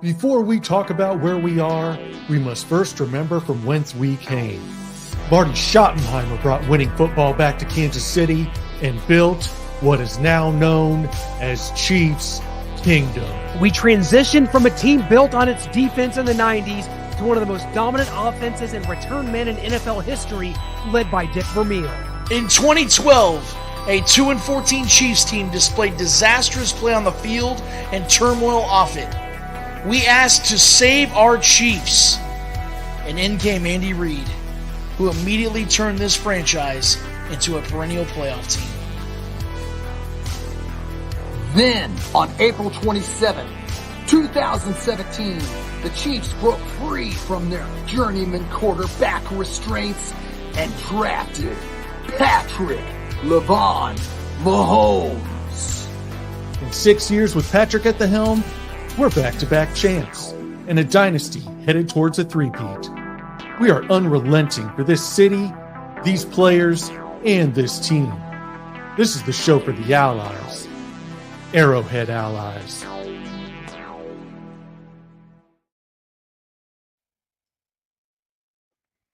Before we talk about where we are, we must first remember from whence we came. Marty Schottenheimer brought winning football back to Kansas City and built what is now known as Chiefs Kingdom. We transitioned from a team built on its defense in the 90s to one of the most dominant offenses and return men in NFL history, led by Dick Vermeil. In 2012, a 2-14 Chiefs team displayed disastrous play on the field and turmoil off it. We asked to save our Chiefs, and in came Andy Reid, who immediately turned this franchise into a perennial playoff team. Then, on April 27, 2017, the Chiefs broke free from their journeyman quarterback restraints and drafted Patrick LeVon Mahomes. In 6 years with Patrick at the helm, we're back-to-back champs and a dynasty headed towards a three-peat. We are unrelenting for this city, these players, and this team. This is the show for the Allies. Arrowhead Allies.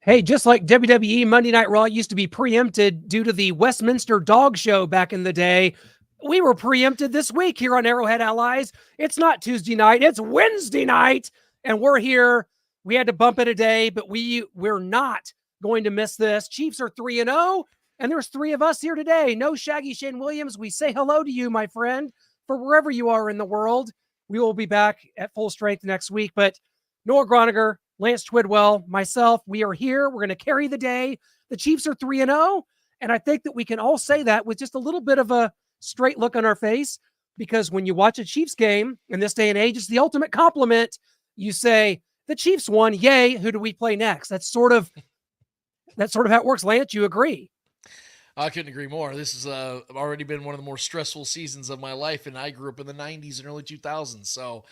Hey, just like WWE Monday Night Raw used to be preempted due to the Westminster Dog Show back in the day, we were preempted this week here on Arrowhead Allies. It's not Tuesday night, it's Wednesday night, and we're here. We had to bump it a day, but we're not going to miss this. Chiefs are 3-0, and there's three of us here today. No Shaggy Shane Williams. We say hello to you, my friend, for wherever you are in the world. We will be back at full strength next week, but Noah Groniger, Lance Twidwell, myself, we are here. We're going to carry the day. The Chiefs are 3-0, and I think that we can all say that with just a little bit of a straight look on our face, because when you watch a Chiefs game in this day and age, it's the ultimate compliment. You say, the Chiefs won, yay, who do we play next? That's sort of how it works. Lance, you agree? I couldn't agree more. This has already been one of the more stressful seasons of my life, and I grew up in the 90s and early 2000s. So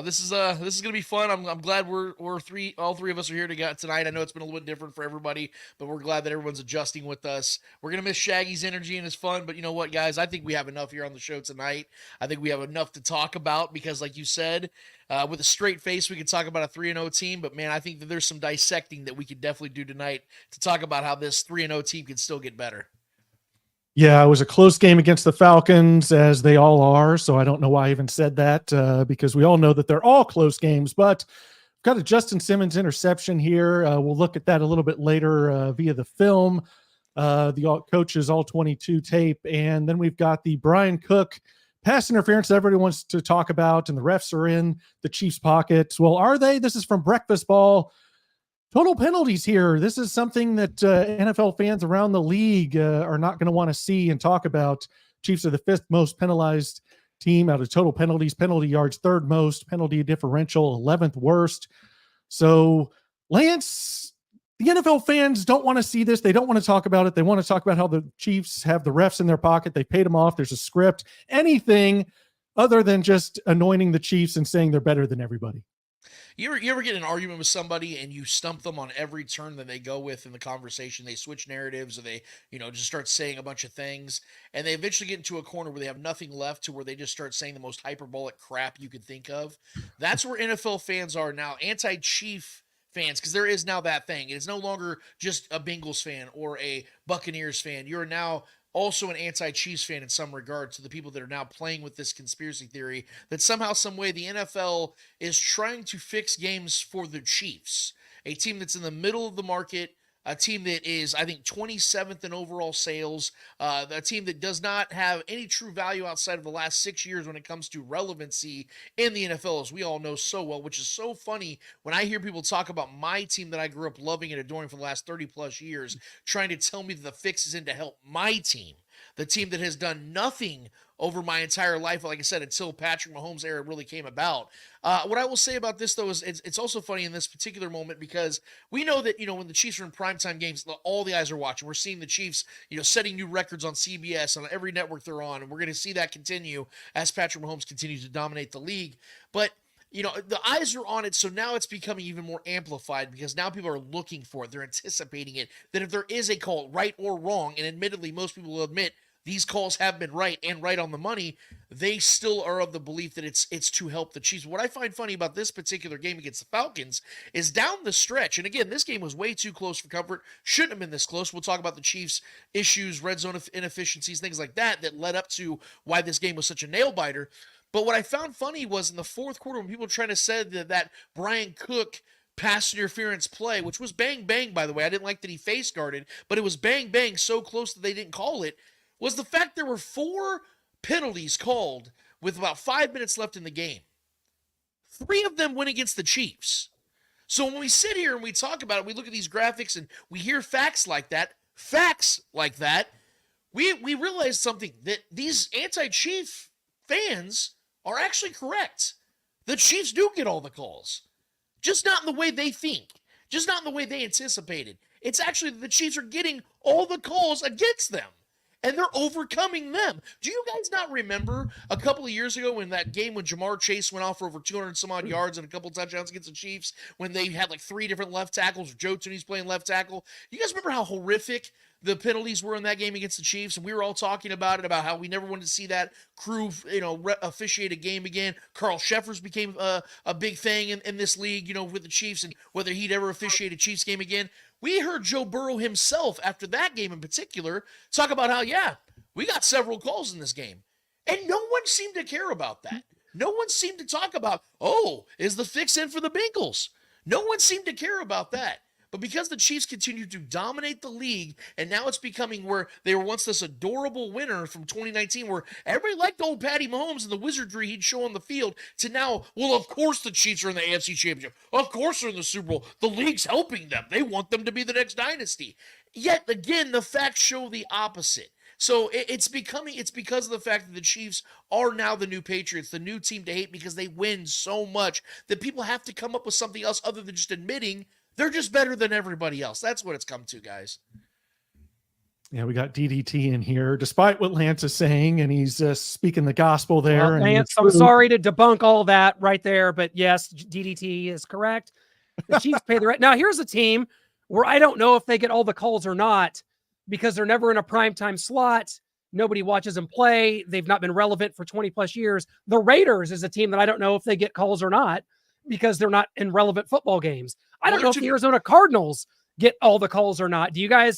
this is going to be fun. I'm glad all three of us are here tonight. I know it's been a little bit different for everybody, but we're glad that everyone's adjusting with us. We're going to miss Shaggy's energy and his fun, but you know what, guys? I think we have enough here on the show tonight. I think we have enough to talk about because, like you said, with a straight face, we could talk about a 3-0 team, but man, I think that there's some dissecting that we could definitely do tonight to talk about how this 3-0 team can still get better. Yeah, it was a close game against the Falcons, as they all are. So I don't know why I even said that, because we all know that they're all close games. But got a Justin Simmons interception here. We'll look at that a little bit later via the film, the coaches all 22 tape. And then we've got the Brian Cook pass interference that everybody wants to talk about, and the refs are in the Chiefs' pockets. Well, are they? This is from Breakfast Ball. Total penalties here. This is something that NFL fans around the league are not going to want to see and talk about. Chiefs are the fifth most penalized team out of total penalties, penalty yards, third most, penalty differential, 11th worst. So, Lance, the NFL fans don't want to see this. They don't want to talk about it. They want to talk about how the Chiefs have the refs in their pocket. They paid them off. There's a script, anything other than just anointing the Chiefs and saying they're better than everybody. You ever get in an argument with somebody and you stump them on every turn that they go with in the conversation? They switch narratives, or they, just start saying a bunch of things, and they eventually get into a corner where they have nothing left, to where they just start saying the most hyperbolic crap you could think of. That's where NFL fans are now, anti-Chief fans, because there is now that thing. It is no longer just a Bengals fan or a Buccaneers fan. You're now also an anti-Chiefs fan in some regard, to the people that are now playing with this conspiracy theory that somehow, some way, the NFL is trying to fix games for the Chiefs, a team that's in the middle of the market, a team that is, I think, 27th in overall sales, a team that does not have any true value outside of the last 6 years when it comes to relevancy in the NFL, as we all know so well, which is so funny when I hear people talk about my team that I grew up loving and adoring for the last 30-plus years, trying to tell me that the fix is in to help my team, the team that has done nothing over my entire life, like I said, until Patrick Mahomes' era really came about. What I will say about this, though, is it's also funny in this particular moment, because we know that, when the Chiefs are in primetime games, all the eyes are watching. We're seeing the Chiefs, setting new records on CBS, on every network they're on, and we're going to see that continue as Patrick Mahomes continues to dominate the league. But the eyes are on it, so now it's becoming even more amplified, because now people are looking for it. They're anticipating it, that if there is a call, right or wrong, and admittedly, most people will admit these calls have been right and right on the money, they still are of the belief that it's to help the Chiefs. What I find funny about this particular game against the Falcons is down the stretch, and again, this game was way too close for comfort. Shouldn't have been this close. We'll talk about the Chiefs' issues, red zone inefficiencies, things like that led up to why this game was such a nail biter. But what I found funny was in the fourth quarter when people were trying to say that Brian Cook pass interference play, which was bang bang, by the way. I didn't like that he face guarded, but it was bang bang so close that they didn't call it, was the fact there were 4 penalties called with about 5 minutes left in the game. 3 of them went against the Chiefs. So when we sit here and we talk about it, we look at these graphics and we hear facts like that, we realize something, that these anti-Chief fans are actually correct. The Chiefs do get all the calls. Just not in the way they think. Just not in the way they anticipated. It's actually the Chiefs are getting all the calls against them. And they're overcoming them. Do you guys not remember a couple of years ago when that game when Jamar Chase went off for over 200 some odd yards and a couple touchdowns against the Chiefs, when they had like 3 different left tackles, Joe Tooney's playing left tackle? You guys remember how horrific the penalties were in that game against the Chiefs? And we were all talking about it, about how we never wanted to see that crew, officiate a game again. Carl Sheffers became a big thing in this league, with the Chiefs, and whether he'd ever officiate a Chiefs game again. We heard Joe Burrow himself, after that game in particular, talk about how, we got several calls in this game. And no one seemed to care about that. No one seemed to talk about, is the fix in for the Bengals? No one seemed to care about that. But because the Chiefs continue to dominate the league, and now it's becoming where they were once this adorable winner from 2019, where everybody liked old Patty Mahomes and the wizardry he'd show on the field, to now, well, of course the Chiefs are in the AFC Championship. Of course they're in the Super Bowl. The league's helping them. They want them to be the next dynasty. Yet, again, the facts show the opposite. So it's because of the fact that the Chiefs are now the new Patriots, the new team to hate, because they win so much that people have to come up with something else other than just admitting they're just better than everybody else. That's what it's come to, guys. Yeah, we got DDT in here, despite what Lance is saying, and he's speaking the gospel there. Well, Lance, I'm sorry to debunk all that right there, but yes, DDT is correct. The Chiefs pay the rent. Now, here's a team where I don't know if they get all the calls or not, because they're never in a primetime slot. Nobody watches them play. They've not been relevant for 20 plus years. The Raiders is a team that I don't know if they get calls or not, because they're not in relevant football games. I don't know if the Arizona Cardinals get all the calls or not.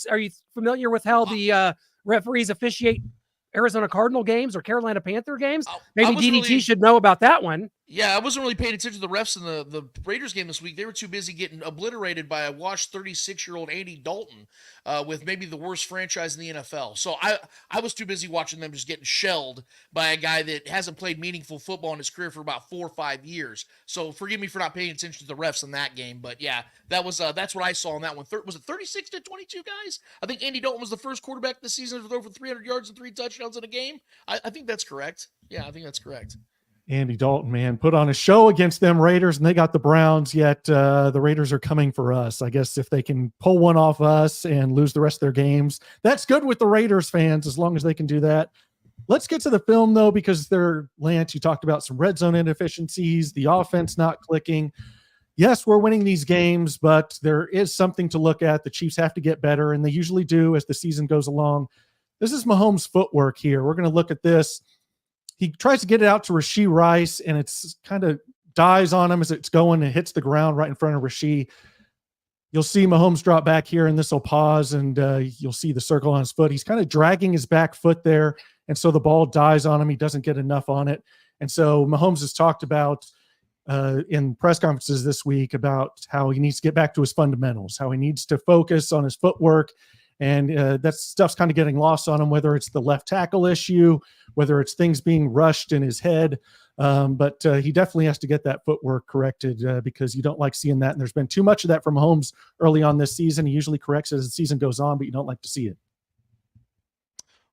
Are you familiar with how the referees officiate Arizona Cardinal games or Carolina Panther games? Maybe DDT should know about that one. Yeah, I wasn't really paying attention to the refs in the Raiders game this week. They were too busy getting obliterated by a washed 36-year-old Andy Dalton with maybe the worst franchise in the NFL. So I was too busy watching them just getting shelled by a guy that hasn't played meaningful football in his career for about 4 or 5 years. So forgive me for not paying attention to the refs in that game. But yeah, that's what I saw in that one. Was it 36-22, guys? I think Andy Dalton was the first quarterback this season with over 300 yards and 3 touchdowns in a game. I think that's correct. Yeah, I think that's correct. Andy Dalton, man, put on a show against them Raiders, and they got the Browns, yet the Raiders are coming for us. I guess if they can pull one off us and lose the rest of their games, that's good with the Raiders fans, as long as they can do that. Let's get to the film, though, because Lance, you talked about some red zone inefficiencies, the offense not clicking. Yes, we're winning these games, but there is something to look at. The Chiefs have to get better, and they usually do as the season goes along. This is Mahomes' footwork here. We're going to look at this. He tries to get it out to Rashee Rice, and it's kind of dies on him as it's going and hits the ground right in front of Rashee. You'll see Mahomes drop back here, and this will pause, and you'll see the circle on his foot. He's kind of dragging his back foot there, and so the ball dies on him. He doesn't get enough on it. And so Mahomes has talked about in press conferences this week about how he needs to get back to his fundamentals, how he needs to focus on his footwork. And that stuff's kind of getting lost on him, whether it's the left tackle issue, whether it's things being rushed in his head. But he definitely has to get that footwork corrected because you don't like seeing that. And there's been too much of that from Mahomes early on this season. He usually corrects as the season goes on, but you don't like to see it.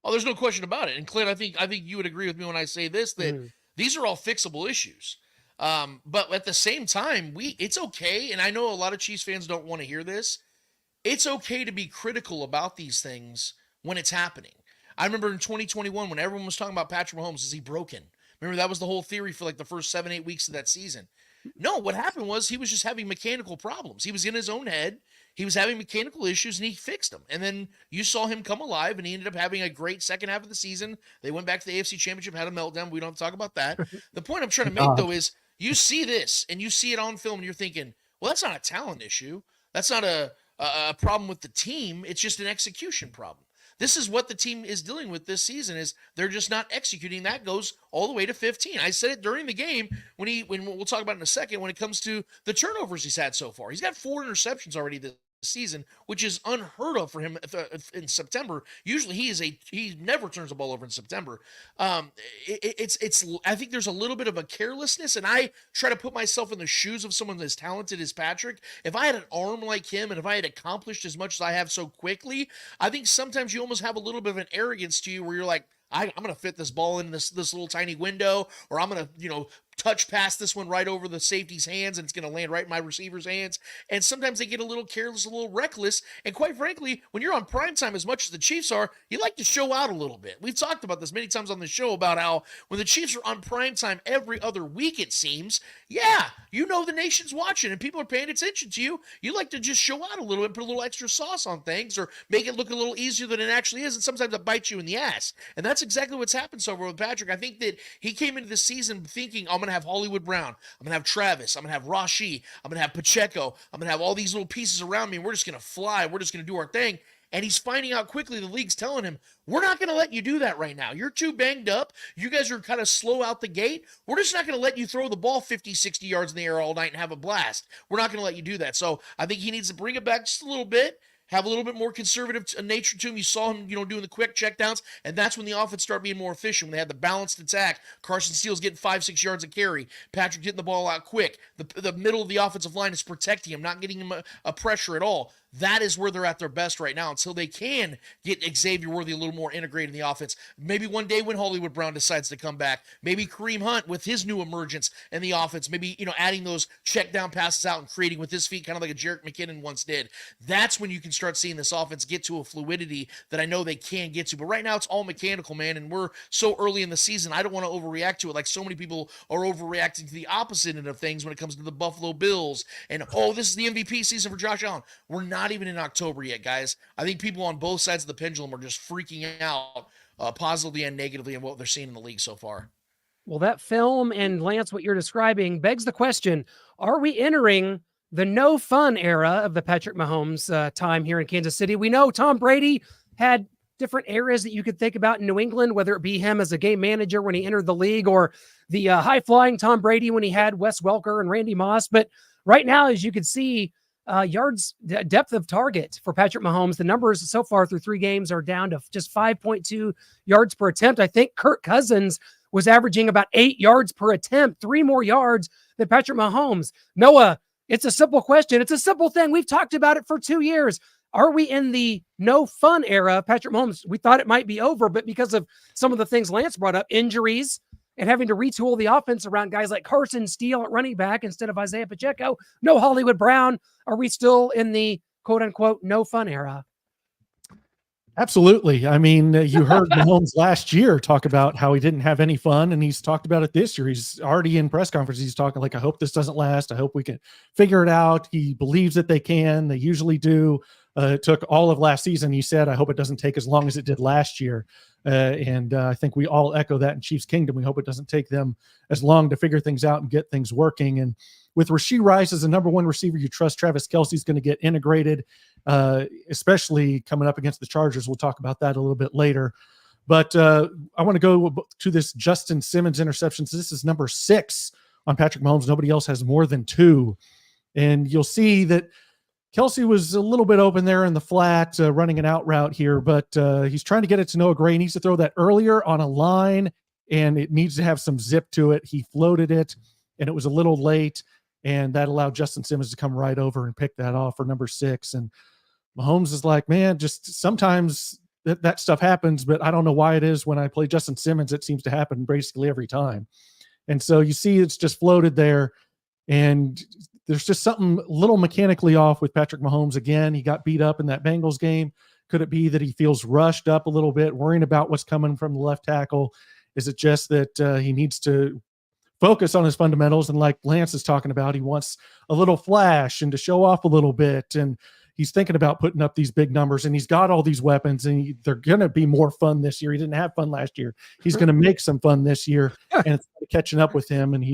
Oh, there's no question about it. And Clint, I think you would agree with me when I say this, that these are all fixable issues. But at the same time, it's okay. And I know a lot of Chiefs fans don't want to hear this. It's okay to be critical about these things when it's happening. I remember in 2021 when everyone was talking about Patrick Mahomes, is he broken? Remember, that was the whole theory for like the first 7-8 weeks of that season. No, what happened was he was just having mechanical problems. He was in his own head. He was having mechanical issues, and he fixed them. And then you saw him come alive, and he ended up having a great second half of the season. They went back to the AFC Championship, had a meltdown. We don't have to talk about that. The point I'm trying to make, though, is you see this, and you see it on film, and you're thinking, well, that's not a talent issue. That's not a problem with the team. It's just an execution problem. This is what the team is dealing with this season, is they're just not executing. That goes all the way to 15. I said it during the game when we'll talk about it in a second, when it comes to the turnovers he's had so far. He's got 4 interceptions already this season, which is unheard of for him in September. Usually he never turns the ball over in September. It's I think there's a little bit of a carelessness, and I try to put myself in the shoes of someone as talented as Patrick. If I had an arm like him, and if I had accomplished as much as I have so quickly, I think sometimes you almost have a little bit of an arrogance to you where you're like, I'm going to fit this ball in this little tiny window, or I'm going to, touch past this one right over the safety's hands, and it's going to land right in my receiver's hands. And sometimes they get a little careless, a little reckless. And quite frankly, when you're on primetime as much as the Chiefs are, you like to show out a little bit. We've talked about this many times on the show about how when the Chiefs are on primetime every other week, it seems, the nation's watching and people are paying attention to you. You like to just show out a little bit, put a little extra sauce on things, or make it look a little easier than it actually is. And sometimes it bites you in the ass. And that's exactly what's happened so far with Patrick. I think that he came into the season thinking, I'm going to have Hollywood Brown, I'm going to have Travis, I'm going to have Rashee, I'm going to have Pacheco, I'm going to have all these little pieces around me, and we're just going to fly, we're just going to do our thing. And he's finding out quickly, the league's telling him, we're not going to let you do that right now. You're too banged up. You guys are kind of slow out the gate. We're just not going to let you throw the ball 50, 60 yards in the air all night and have a blast. We're not going to let you do that. So I think he needs to bring it back just a little bit, have a little bit more conservative nature to him. You saw him, doing the quick checkdowns, and that's when the offense started being more efficient, when they had the balanced attack. Carson Steele's getting 5-6 yards a carry. Patrick getting the ball out quick. The middle of the offensive line is protecting him, not getting him a pressure at all. That is where they're at their best right now, until they can get Xavier Worthy a little more integrated in the offense. Maybe one day when Hollywood Brown decides to come back, maybe Kareem Hunt with his new emergence in the offense, maybe, adding those check down passes out and creating with his feet, kind of like a Jerick McKinnon once did. That's when you can start seeing this offense get to a fluidity that I know they can get to. But right now it's all mechanical, man, and we're so early in the season. I don't want to overreact to it like so many people are overreacting to the opposite end of things when it comes to the Buffalo Bills. And, this is the MVP season for Josh Allen. We're not even in October yet, guys. I think people on both sides of the pendulum are just freaking out positively and negatively in what they're seeing in the league so far. Well, that film and Lance, what you're describing begs the question, are we entering the no fun era of the Patrick Mahomes time here in Kansas City? We know Tom Brady had different areas that you could think about in New England, whether it be him as a game manager when he entered the league, or the high flying Tom Brady when he had Wes Welker and Randy Moss. But right now, as you can see, yards, depth of target for Patrick Mahomes, the numbers so far through 3 games are down to just 5.2 yards per attempt. I think Kirk Cousins was averaging about 8 yards per attempt, 3 more yards than Patrick Mahomes. Noah, it's a simple question. It's a simple thing. We've talked about it for 2 years. Are we in the no fun era? Patrick Mahomes, we thought it might be over, but because of some of the things Lance brought up, injuries, and having to retool the offense around guys like Carson Steele at running back instead of Isaiah Pacheco, no Hollywood Brown, are we still in the quote-unquote no fun era? Absolutely. I mean, you heard Mahomes last year talk about how he didn't have any fun, and he's talked about it this year. He's already in press conferences. He's talking like, I hope this doesn't last. I hope we can figure it out. He believes that they can. They usually do. It took all of last season. He said, I hope it doesn't take as long as it did last year. And I think we all echo that in Chiefs Kingdom. We hope it doesn't take them as long to figure things out and get things working. And with Rashee Rice as the number 1 receiver, you trust Travis Kelce's going to get integrated, especially coming up against the Chargers. We'll talk about that a little bit later. But I want to go to this Justin Simmons interceptions. This is number 6 on Patrick Mahomes. Nobody else has more than 2. And you'll see that Kelce was a little bit open there in the flat, running an out route here, but he's trying to get it to Noah Gray. He needs to throw that earlier on a line, and it needs to have some zip to it. He floated it, and it was a little late, and that allowed Justin Simmons to come right over and pick that off for number 6. And Mahomes is like, man, just sometimes that stuff happens, but I don't know why it is when I play Justin Simmons, it seems to happen basically every time. And so you see it's just floated there, and there's just something a little mechanically off with Patrick Mahomes. Again, he got beat up in that Bengals game. Could it be that he feels rushed up a little bit, worrying about what's coming from the left tackle? Is it just that he needs to focus on his fundamentals? And like Lance is talking about, he wants a little flash and to show off a little bit. And he's thinking about putting up these big numbers, and he's got all these weapons, and they're going to be more fun this year. He didn't have fun last year. He's going to make some fun this year, and it's catching up with him. And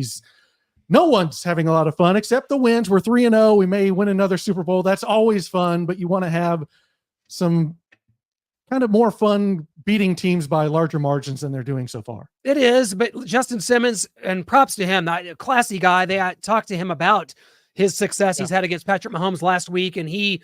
no one's having a lot of fun except the wins. We're 3-0. We may win another Super Bowl. That's always fun, but you want to have some kind of more fun beating teams by larger margins than they're doing so far. It is, but Justin Simmons, and props to him, a classy guy. They talked to him about his success he's had against Patrick Mahomes last week, and he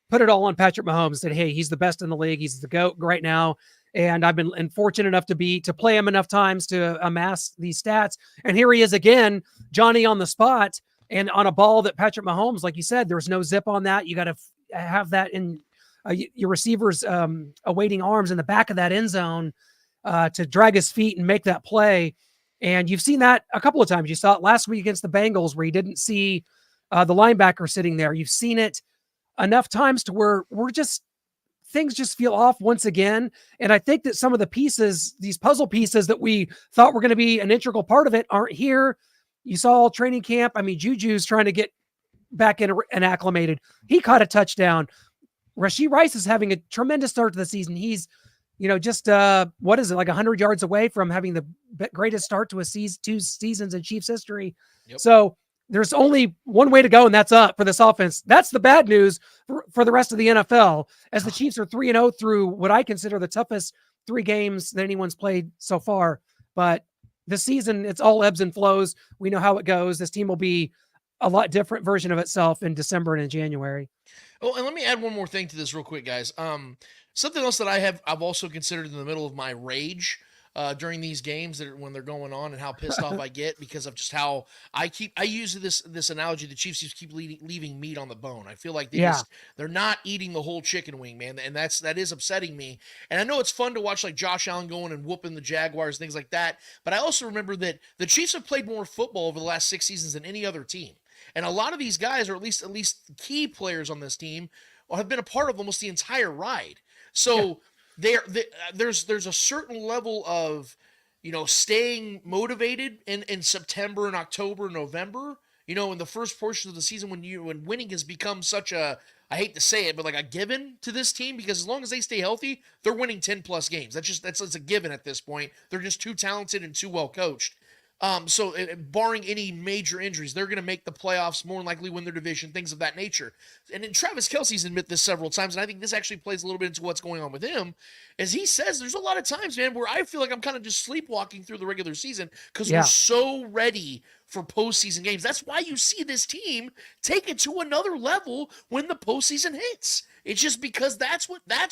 put it all on Patrick Mahomes, said, hey, he's the best in the league. He's the GOAT right now. And I've been fortunate enough to play him enough times to amass these stats. And here he is again, Johnny on the spot, and on a ball that Patrick Mahomes, like you said, there's no zip on that. You got to have that in your receiver's awaiting arms in the back of that end zone to drag his feet and make that play. And you've seen that a couple of times. You saw it last week against the Bengals where you didn't see the linebacker sitting there. You've seen it enough times to where things just feel off once again. And I think that some of the pieces, these puzzle pieces that we thought were going to be an integral part of it, aren't here. You saw all training camp. I mean, Juju's trying to get back in and acclimated. He caught a touchdown. Rashee Rice is having a tremendous start to the season. He's, just what is it, like 100 yards away from having the greatest start to two seasons in Chiefs history. Yep. So there's only one way to go, and that's up for this offense. That's the bad news for the rest of the NFL, as the Chiefs are 3-0 through what I consider the toughest 3 games that anyone's played so far. But this season, it's all ebbs and flows. We know how it goes. This team will be a lot different version of itself in December and in January. Oh, and let me add one more thing to this real quick, guys. Something else that I've also considered in the middle of my rage during these games when they're going on, and how pissed off I get because of just how I use this analogy. The Chiefs keep leaving meat on the bone. I feel like they're not eating the whole chicken wing, man. And that is upsetting me. And I know it's fun to watch like Josh Allen going and whooping the Jaguars, things like that. But I also remember that the Chiefs have played more football over the last 6 seasons than any other team. And a lot of these guys, or at least key players on this team, have been a part of almost the entire ride. So there's a certain level of, staying motivated in September and October, November, in the first portion of the season when winning has become such a, I hate to say it, but like a given to this team, because as long as they stay healthy, they're winning 10 plus games. That's a given at this point. They're just too talented and too well coached. So barring any major injuries, they're going to make the playoffs, more than likely win their division, things of that nature. And then Travis Kelce's admitted this several times, and I think this actually plays a little bit into what's going on with him, as he says there's a lot of times, man, where I feel like I'm kind of just sleepwalking through the regular season because we're so ready for postseason games. That's why you see this team take it to another level when the postseason hits. It's just because that's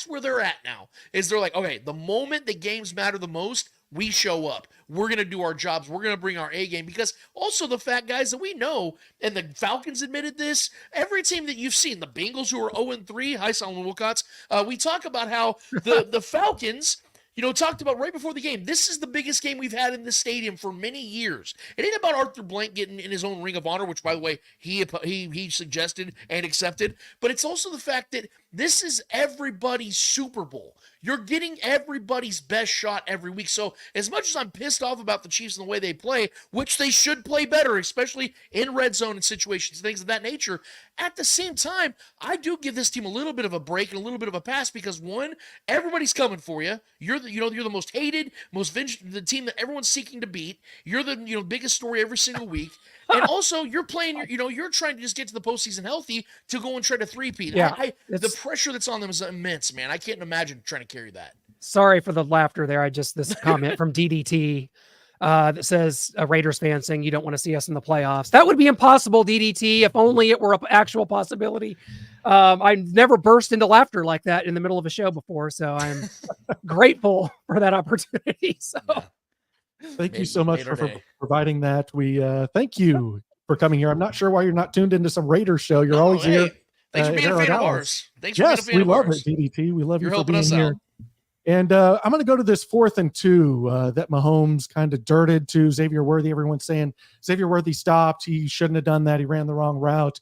where they're at now. Is they're like, okay, the moment the games matter the most, we show up. We're going to do our jobs. We're going to bring our A game, because also the fact, guys, that we know, and the Falcons admitted this, every team that you've seen, the Bengals who are 0-3, hi, Solomon Wilcots, we talk about how the Falcons, talked about right before the game, this is the biggest game we've had in this stadium for many years. It ain't about Arthur Blank getting in his own Ring of Honor, which, by the way, he suggested and accepted, but it's also the fact that this is everybody's Super Bowl. You're getting everybody's best shot every week. So as much as I'm pissed off about the Chiefs and the way they play, which they should play better, especially in red zone and situations, things of that nature, at the same time, I do give this team a little bit of a break and a little bit of a pass, because one, everybody's coming for you. You're the most hated, the team that everyone's seeking to beat. You're the biggest story every single week. And also, you're playing, you're trying to just get to the postseason healthy to go and try to three-peat. Yeah, the pressure that's on them is immense, man. I can't imagine trying to carry that. Sorry for the laughter there. This comment from DDT that says, a Raiders fan saying you don't want to see us in the playoffs. That would be impossible, DDT, if only it were an actual possibility. I never burst into laughter like that in the middle of a show before, so I'm grateful for that opportunity. So. Thank you so much for providing that. We thank you for coming here. I'm not sure why you're not tuned into some Raiders show. You're always here. Thanks for being a fan of ours. Yes, we love it, DDT. We love you for being here. And I'm going to go to this 4th and 2 that Mahomes kind of dirted to Xavier Worthy. Everyone's saying Xavier Worthy stopped. He shouldn't have done that. He ran the wrong route.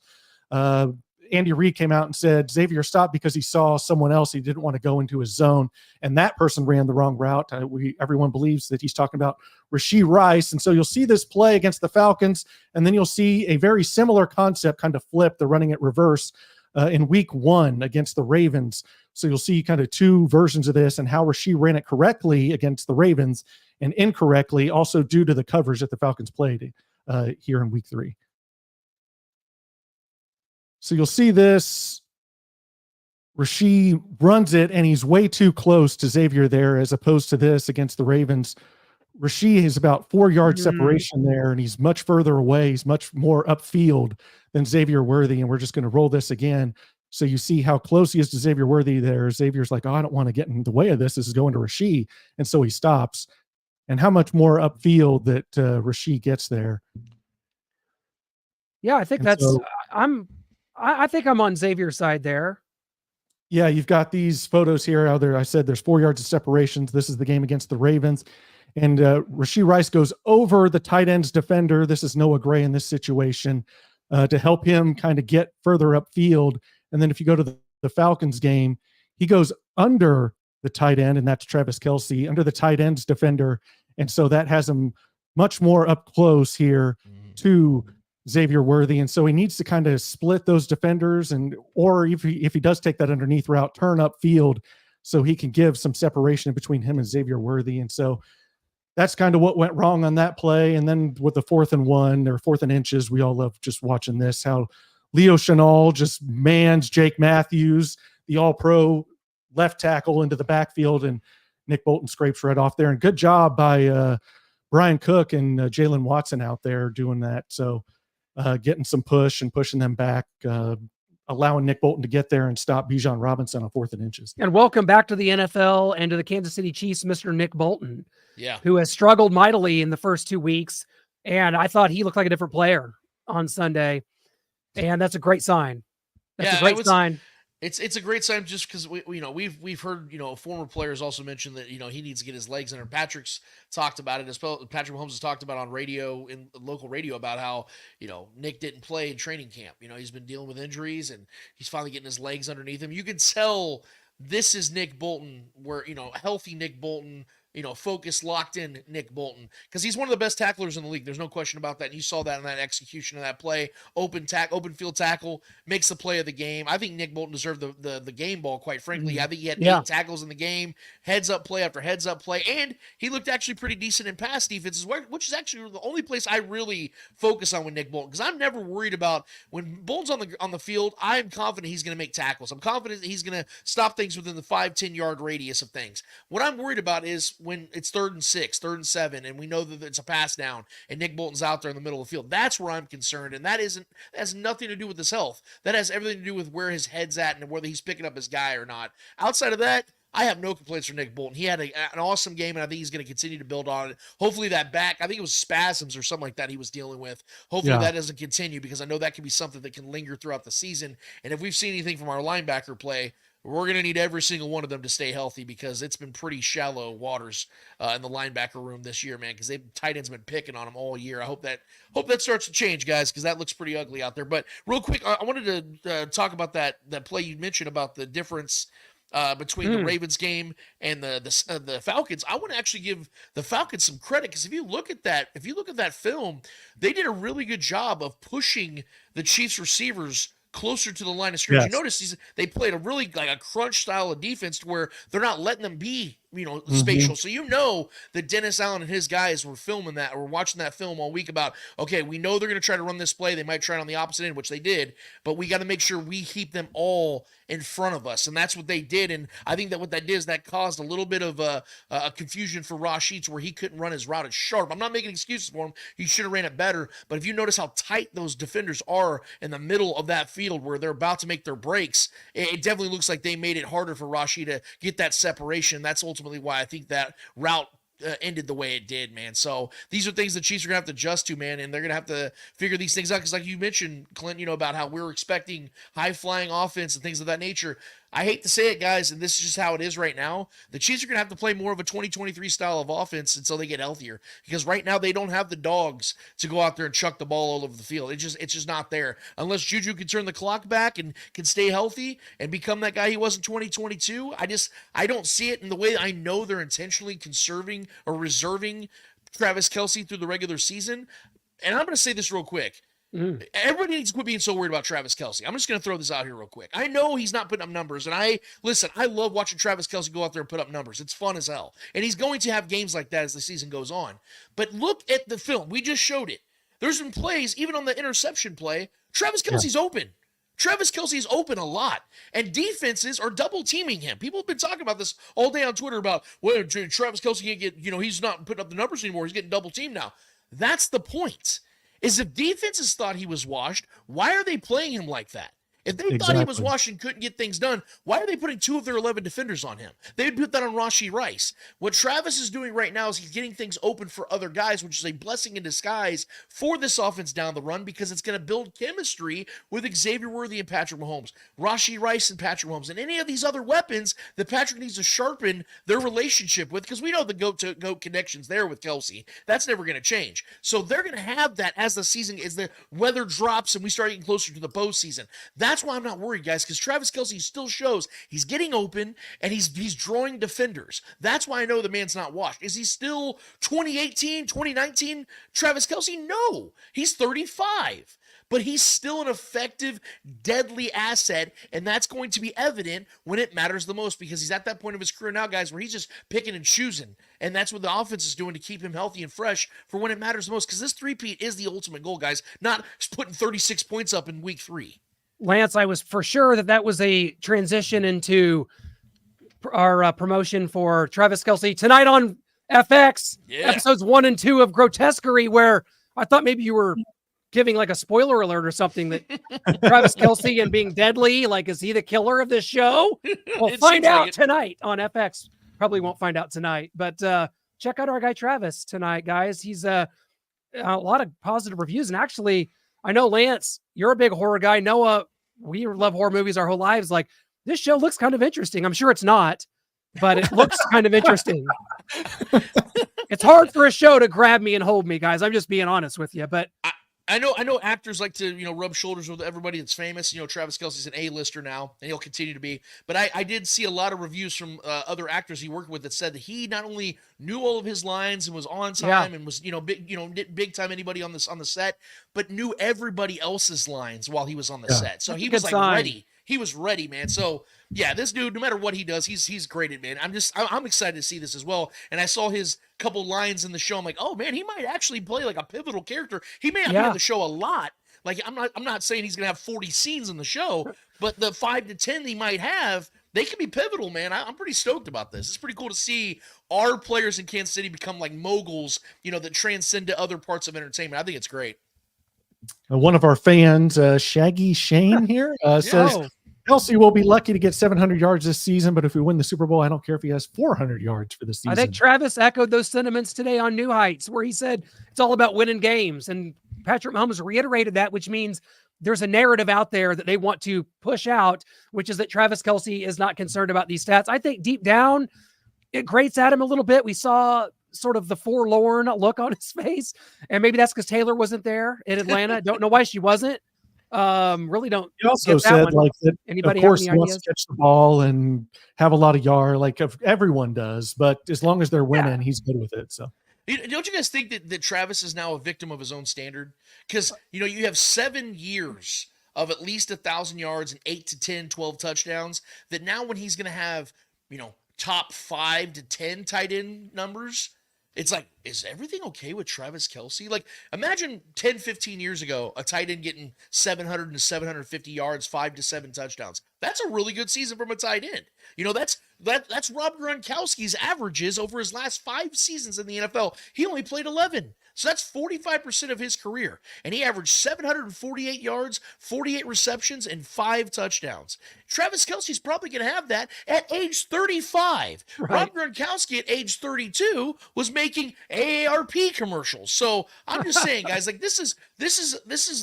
Andy Reid came out and said Xavier stopped because he saw someone else. He didn't want to go into his zone, and that person ran the wrong route. Everyone believes that he's talking about Rashee Rice. And so you'll see this play against the Falcons, and then you'll see a very similar concept kind of flip. They're running it reverse in week 1 against the Ravens. So you'll see kind of 2 versions of this and how Rashee ran it correctly against the Ravens and incorrectly also due to the coverage that the Falcons played here in week 3. So you'll see this. Rashee runs it, and he's way too close to Xavier there, as opposed to this against the Ravens. Rashee is about 4-yard separation there, and he's much further away. He's much more upfield than Xavier Worthy, and we're just going to roll this again. So you see how close he is to Xavier Worthy there. Xavier's like, oh, I don't want to get in the way of this. This is going to Rashee. And so he stops. And how much more upfield that Rashee gets there. Yeah, I think I think I'm on Xavier's side there. Yeah, you've got these photos here. I said there's 4 yards of separations. This is the game against the Ravens. And Rashee Rice goes over the tight end's defender. This is Noah Gray in this situation to help him kind of get further upfield. And then if you go to the Falcons game, he goes under the tight end, and that's Travis Kelce, under the tight end's defender. And so that has him much more up close here to Xavier Worthy. And so he needs to kind of split those defenders, or if he does take that underneath route, turn upfield so he can give some separation between him and Xavier Worthy. And so that's kind of what went wrong on that play. And then with the 4th and 1 or 4th and inches, we all love just watching this, how Leo Chenal just mans Jake Matthews, the all-pro left tackle, into the backfield, and Nick Bolton scrapes right off there. And good job by Brian Cook and Jalen Watson out there doing that. So getting some push and pushing them back, allowing Nick Bolton to get there and stop Bijan Robinson on 4th and inches. And welcome back to the NFL and to the Kansas City Chiefs, Mr. Nick Bolton, Yeah, who has struggled mightily in the first 2 weeks. And I thought he looked like a different player on Sunday. And that's a great sign. That's a great sign. It's a great sign just because we've heard former players also mention that he needs to get his legs under. Patrick's talked about it as well. Patrick Mahomes has talked about on radio, in local radio, about how Nick didn't play in training camp. He's been dealing with injuries and he's finally getting his legs underneath him. You can tell this is Nick Bolton, where healthy Nick Bolton. Focused, locked in Nick Bolton, because he's one of the best tacklers in the league. There's no question about that. And you saw that in that execution of that play. Open field tackle, makes the play of the game. I think Nick Bolton deserved the game ball, quite frankly. I think he had 8 tackles in the game, heads up play after heads up play, and he looked actually pretty decent in pass defenses, which is actually the only place I really focus on with Nick Bolton, because I'm never worried about when Bolton's on the field. I'm confident he's going to make tackles. I'm confident that he's going to stop things within the 5-10 yard radius of things. What I'm worried about is when it's 3rd and 6, 3rd and 7, and we know that it's a pass down, and Nick Bolton's out there in the middle of the field. That's where I'm concerned, and that has nothing to do with his health. That has everything to do with where his head's at and whether he's picking up his guy or not. Outside of that, I have no complaints for Nick Bolton. He had an awesome game, and I think he's going to continue to build on it. Hopefully that back, I think it was spasms or something like that he was dealing with. Hopefully that doesn't continue, because I know that can be something that can linger throughout the season. And if we've seen anything from our linebacker play, we're going to need every single one of them to stay healthy, because it's been pretty shallow waters in the linebacker room this year, man, because tight ends been picking on them all year. I hope that starts to change, guys, because that looks pretty ugly out there. But real quick, I wanted to talk about that play you mentioned about the difference between the Ravens game and the Falcons. I want to actually give the Falcons some credit, because if you look at that film, they did a really good job of pushing the Chiefs receivers closer to the line of scrimmage. Yes. You notice they played a really like a crunch style of defense to where they're not letting them be spatial. So that Dennis Allen and his guys were filming that, or watching that film all week about, okay, we know they're going to try to run this play. They might try it on the opposite end, which they did, but we got to make sure we keep them all in front of us. And that's what they did. And I think that what that did is that caused a little bit of a confusion for Rashid, where he couldn't run his route as sharp. I'm not making excuses for him. He should have ran it better. But if you notice how tight those defenders are in the middle of that field where they're about to make their breaks, it definitely looks like they made it harder for Rashid to get that separation. That's ultimately why I think that route ended the way it did, man. So these are things the Chiefs are gonna have to adjust to, man, and they're gonna have to figure these things out. Because like you mentioned, Clint, about how we're expecting high flying offense and things of that nature. I hate to say it, guys, and this is just how it is right now. The Chiefs are going to have to play more of a 2023 style of offense until they get healthier, because right now they don't have the dogs to go out there and chuck the ball all over the field. It's just not there. Unless Juju can turn the clock back and can stay healthy and become that guy he was in 2022, I don't see it in the way I know they're intentionally conserving or reserving Travis Kelce through the regular season. And I'm going to say this real quick. Everybody needs to quit being so worried about Travis Kelce. I'm just going to throw this out here real quick. I know he's not putting up numbers, and I love watching Travis Kelce go out there and put up numbers. It's fun as hell. And he's going to have games like that as the season goes on. But look at the film. We just showed it. There's been plays, even on the interception play, Travis Kelce's open. Travis Kelce is open a lot, and defenses are double teaming him. People have been talking about this all day on Twitter about, well, Travis Kelce can't get, he's not putting up the numbers anymore. He's getting double teamed now. That's the point. Is if defenses thought he was washed, why are they playing him like that? If they thought he was washed and couldn't get things done, why are they putting 2 of their 11 defenders on him? They would put that on Rashee Rice. What Travis is doing right now is he's getting things open for other guys, which is a blessing in disguise for this offense down the run, because it's going to build chemistry with Xavier Worthy and Patrick Mahomes, Rashee Rice and Patrick Mahomes, and any of these other weapons that Patrick needs to sharpen their relationship with, because we know the GOAT connection's there with Kelce. That's never going to change. So they're going to have that as the weather drops and we start getting closer to the postseason. That's why I'm not worried, guys, because Travis Kelce still shows he's getting open and he's drawing defenders. That's why I know the man's not washed. Is he still 2018, 2019 Travis Kelce? No, he's 35. But he's still an effective, deadly asset, and that's going to be evident when it matters the most, because he's at that point of his career now, guys, where he's just picking and choosing, and that's what the offense is doing to keep him healthy and fresh for when it matters the most, because this three-peat is the ultimate goal, guys, not putting 36 points up in week 3. Lance, I was for sure that was a transition into our promotion for Travis Kelce tonight on FX, episodes 1 and 2 of Grotesquerie, where I thought maybe you were giving like a spoiler alert or something, that Travis Kelce and being deadly, like, is he the killer of this show? We'll find out tonight on FX. Probably won't find out tonight, but check out our guy Travis tonight, guys. He's a lot of positive reviews, and actually, I know, Lance, you're a big horror guy. Noah, we love horror movies our whole lives. Like, this show looks kind of interesting. I'm sure it's not, but it looks kind of interesting. It's hard for a show to grab me and hold me, guys. I'm just being honest with you, but I know actors like to, rub shoulders with everybody that's famous. Travis Kelce's an A-lister now, and he'll continue to be. But I did see a lot of reviews from other actors he worked with that said that he not only knew all of his lines and was on time and was, big time anybody on the set, but knew everybody else's lines while he was on the set. So he was like ready. He was ready, man. So yeah, this dude, no matter what he does, he's great at, man. I'm excited to see this as well. And I saw his couple lines in the show. I'm like, oh man, he might actually play like a pivotal character. He may not be on the show a lot. Like, I'm not saying he's gonna have 40 scenes in the show, but the 5 to 10 he might have, they could be pivotal, man. I'm pretty stoked about this. It's pretty cool to see our players in Kansas City become like moguls, that transcend to other parts of entertainment. I think it's great. One of our fans, Shaggy Shane here, says Kelce will be lucky to get 700 yards this season, but if we win the Super Bowl, I don't care if he has 400 yards for the season. I think Travis echoed those sentiments today on New Heights, where he said it's all about winning games. And Patrick Mahomes reiterated that, which means there's a narrative out there that they want to push out, which is that Travis Kelce is not concerned about these stats. I think deep down, it grates at him a little bit. We saw sort of the forlorn look on his face, and maybe that's because Taylor wasn't there in Atlanta. Don't know why she wasn't. Really don't. He also said like that. Anybody of course, he wants to catch the ball and have a lot of yard, like everyone does. But as long as they're winning, he's good with it. So, don't you guys think that Travis is now a victim of his own standard? Because you have 7 years of at least 1,000 yards and 8 to 10, 12 touchdowns. That now when he's going to have top 5 to 10 tight end numbers, it's like, is everything okay with Travis Kelce? Like, imagine 10, 15 years ago, a tight end getting 700 to 750 yards, 5 to 7 touchdowns. That's a really good season from a tight end. That's Rob Gronkowski's averages over his last 5 seasons in the NFL. He only played 11. So that's 45% of his career. And he averaged 748 yards, 48 receptions, and 5 touchdowns. Travis Kelce's probably going to have that at age 35. Right. Rob Gronkowski at age 32 was making AARP commercials. So I'm just saying, guys, like this is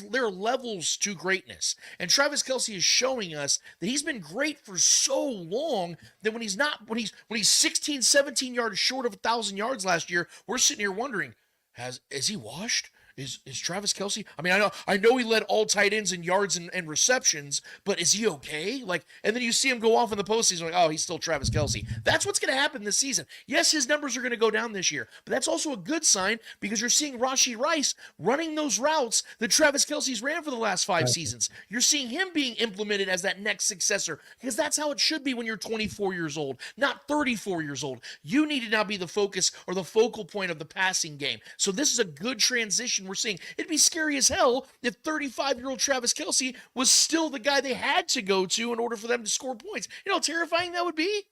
there are levels to greatness. And Travis Kelce is showing us that he's been great for so long that when he's 16, 17 yards short of 1,000 yards last year, we're sitting here wondering, is he washed? Is Travis Kelce? I mean, I know he led all tight ends in yards and receptions, but is he okay? Like, and then you see him go off in the postseason, like, oh, he's still Travis Kelce. That's what's going to happen this season. Yes, his numbers are going to go down this year, but that's also a good sign because you're seeing Rashee Rice running those routes that Travis Kelce's ran for the last 5 seasons. You're seeing him being implemented as that next successor because that's how it should be when you're 24 years old, not 34 years old. You need to now be the focus or the focal point of the passing game. So this is a good transition we're seeing. It'd be scary as hell if 35-year-old Travis Kelce was still the guy they had to go to in order for them to score points. You know how terrifying that would be?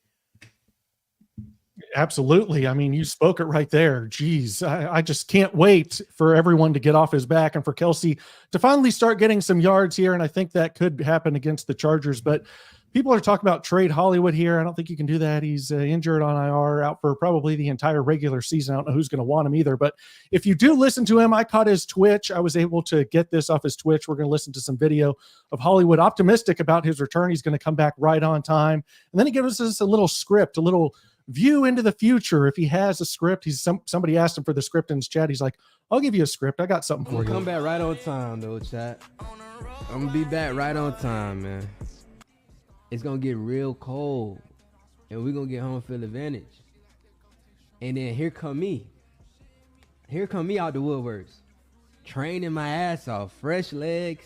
Absolutely. I mean, you spoke it right there. Geez, I just can't wait for everyone to get off his back and for Kelce to finally start getting some yards here. And I think that could happen against the Chargers, but people are talking about trade Hollywood here. I don't think you can do that. He's injured on IR, out for probably the entire regular season. I don't know who's going to want him either. But if you do listen to him, I caught his Twitch. I was able to get this off his Twitch. We're going to listen to some video of Hollywood optimistic about his return. He's going to come back right on time. And then he gives us a little script, a little view into the future. If he has a script, somebody asked him for the script in his chat. He's like, I'll give you a script. I got something for you. Come back right on time, though, chat. I'm going to be back right on time, man. It's going to get real cold, and we're going to get home field advantage. And then here come me. Here come me out the woodworks. Training my ass off. Fresh legs.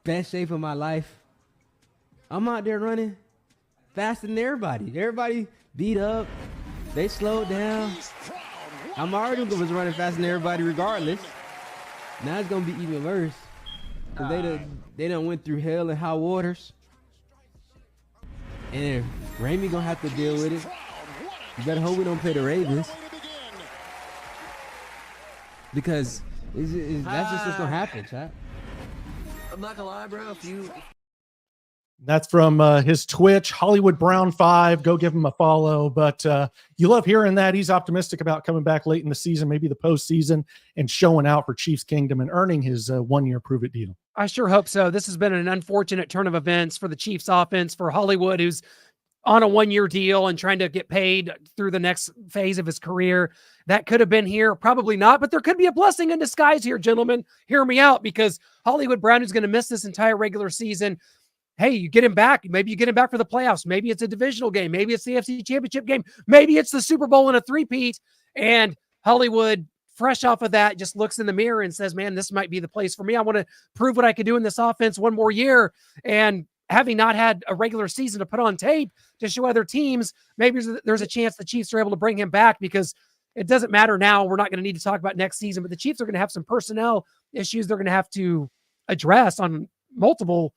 Best shape of my life. I'm out there running faster than everybody. Everybody beat up. They slowed down. I'm already was running faster than everybody regardless. Now it's going to be even worse. Because they done went through hell and high waters. And Ramey gonna have to deal with it. You better hope we don't play the Ravens. Because that's just what's gonna happen, chat. I'm not gonna lie, bro. That's from his Twitch, Hollywood Brown 5. Go give him a follow. But you love hearing that. He's optimistic about coming back late in the season, maybe the postseason, and showing out for Chiefs Kingdom and earning his one-year prove-it deal. I sure hope so. This has been an unfortunate turn of events for the Chiefs offense, for Hollywood, who's on a one-year deal and trying to get paid through the next phase of his career. That could have been here. Probably not, but there could be a blessing in disguise here, gentlemen. Hear me out, because Hollywood Brown is going to miss this entire regular season. Hey, you get him back. Maybe you get him back for the playoffs. Maybe it's a divisional game. Maybe it's the AFC Championship game. Maybe it's the Super Bowl in a three-peat. And Hollywood, fresh off of that, just looks in the mirror and says, man, this might be the place for me. I want to prove what I could do in this offense one more year. And having not had a regular season to put on tape to show other teams, maybe there's a chance the Chiefs are able to bring him back, because it doesn't matter now. We're not going to need to talk about next season, but the Chiefs are going to have some personnel issues they're going to have to address on multiple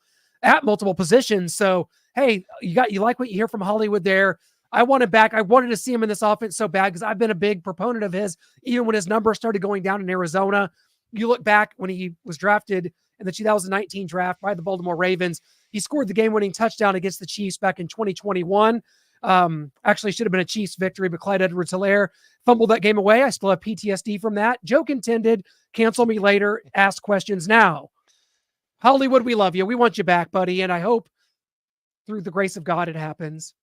positions. So, hey, you like what you hear from Hollywood there. I want him back. I wanted to see him in this offense so bad because I've been a big proponent of his, even when his numbers started going down in Arizona. You look back when he was drafted in the 2019 draft by the Baltimore Ravens, he scored the game-winning touchdown against the Chiefs back in 2021. Actually should have been a Chiefs victory, but Clyde Edwards-Helaire fumbled that game away. I still have PTSD from that. Joke intended. Cancel me later. Ask questions now. Hollywood, we love you. We want you back, buddy. And I hope through the grace of God, it happens.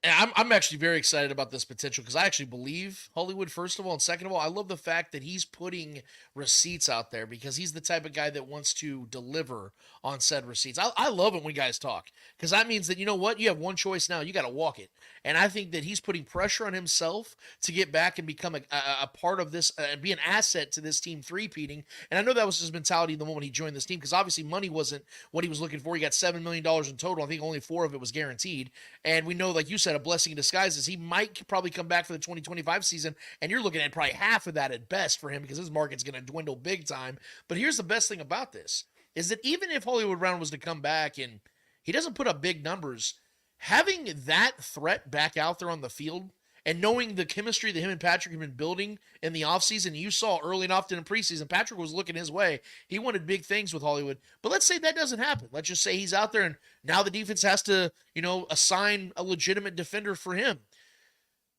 I'm actually very excited about this potential because I actually believe Hollywood, first of all, and second of all, I love the fact that he's putting receipts out there because he's the type of guy that wants to deliver on said receipts. I love it when guys talk because that means that, you know what, you have one choice now, you got to walk it. And I think that he's putting pressure on himself to get back and become a part of this, be an asset to this team three-peating. And I know that was his mentality the moment he joined this team because obviously money wasn't what he was looking for. He got $7 million in total. I think only 4 of it was guaranteed. And we know, like you said, a blessing in disguise is he might probably come back for the 2025 season, and you're looking at probably half of that at best for him because his market's going to dwindle big time. But here's the best thing about this is that even if Hollywood Brown was to come back and he doesn't put up big numbers, having that threat back out there on the field And knowing the chemistry that him and Patrick have been building in the offseason, you saw early and often in preseason, Patrick was looking his way. He wanted big things with Hollywood. But let's say that doesn't happen. Let's just say he's out there and now the defense has to, assign a legitimate defender for him.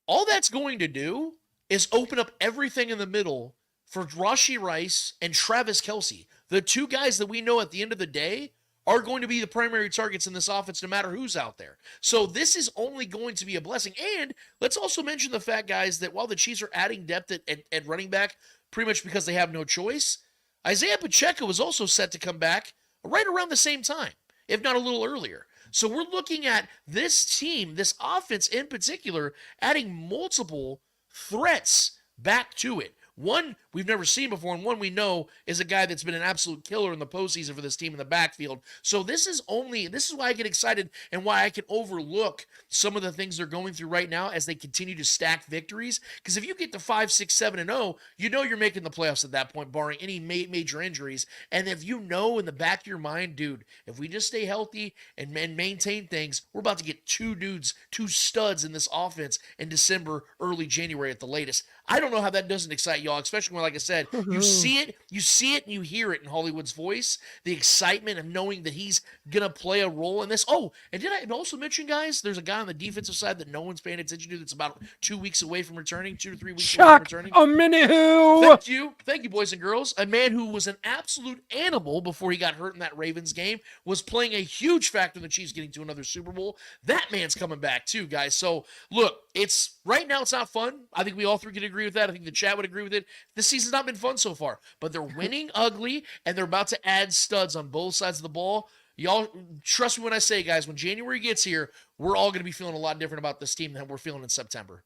All that's going to do is open up everything in the middle for Rashee Rice and Travis Kelce. The two guys that we know at the end of the day are going to be the primary targets in this offense no matter who's out there. So this is only going to be a blessing. And let's also mention the fact, guys, that while the Chiefs are adding depth at running back pretty much because they have no choice, Isaiah Pacheco is also set to come back right around the same time, if not a little earlier. So we're looking at this team, this offense in particular, adding multiple threats back to it. One we've never seen before, and one we know is a guy that's been an absolute killer in the postseason for this team in the backfield. So this is why I get excited and why I can overlook some of the things they're going through right now as they continue to stack victories. Because if you get to 5, 6, 7, and 0, you know you're making the playoffs at that point, barring any major injuries. And if you know in the back of your mind, dude, if we just stay healthy and maintain things, we're about to get two studs in this offense in December, early January at the latest. I don't know how that doesn't excite y'all, especially when, like I said, you see it and you hear it in Hollywood's voice, the excitement of knowing that he's going to play a role in this. Oh, and did I also mention, guys, there's a guy on the defensive side that no one's paying attention to that's about 2 weeks away from returning, 2 to 3 weeks away from returning. Thank you. Thank you, boys and girls. A man who was an absolute animal before he got hurt in that Ravens game, was playing a huge factor in the Chiefs getting to another Super Bowl. That man's coming back too, guys. So, look, right now it's not fun. I think we all three can agree with that. I think the chat would agree with it. This season's not been fun so far, but they're winning ugly, and they're about to add studs on both sides of the ball. Y'all, trust me when I say, guys, when January gets here, we're all going to be feeling a lot different about this team than we're feeling in September.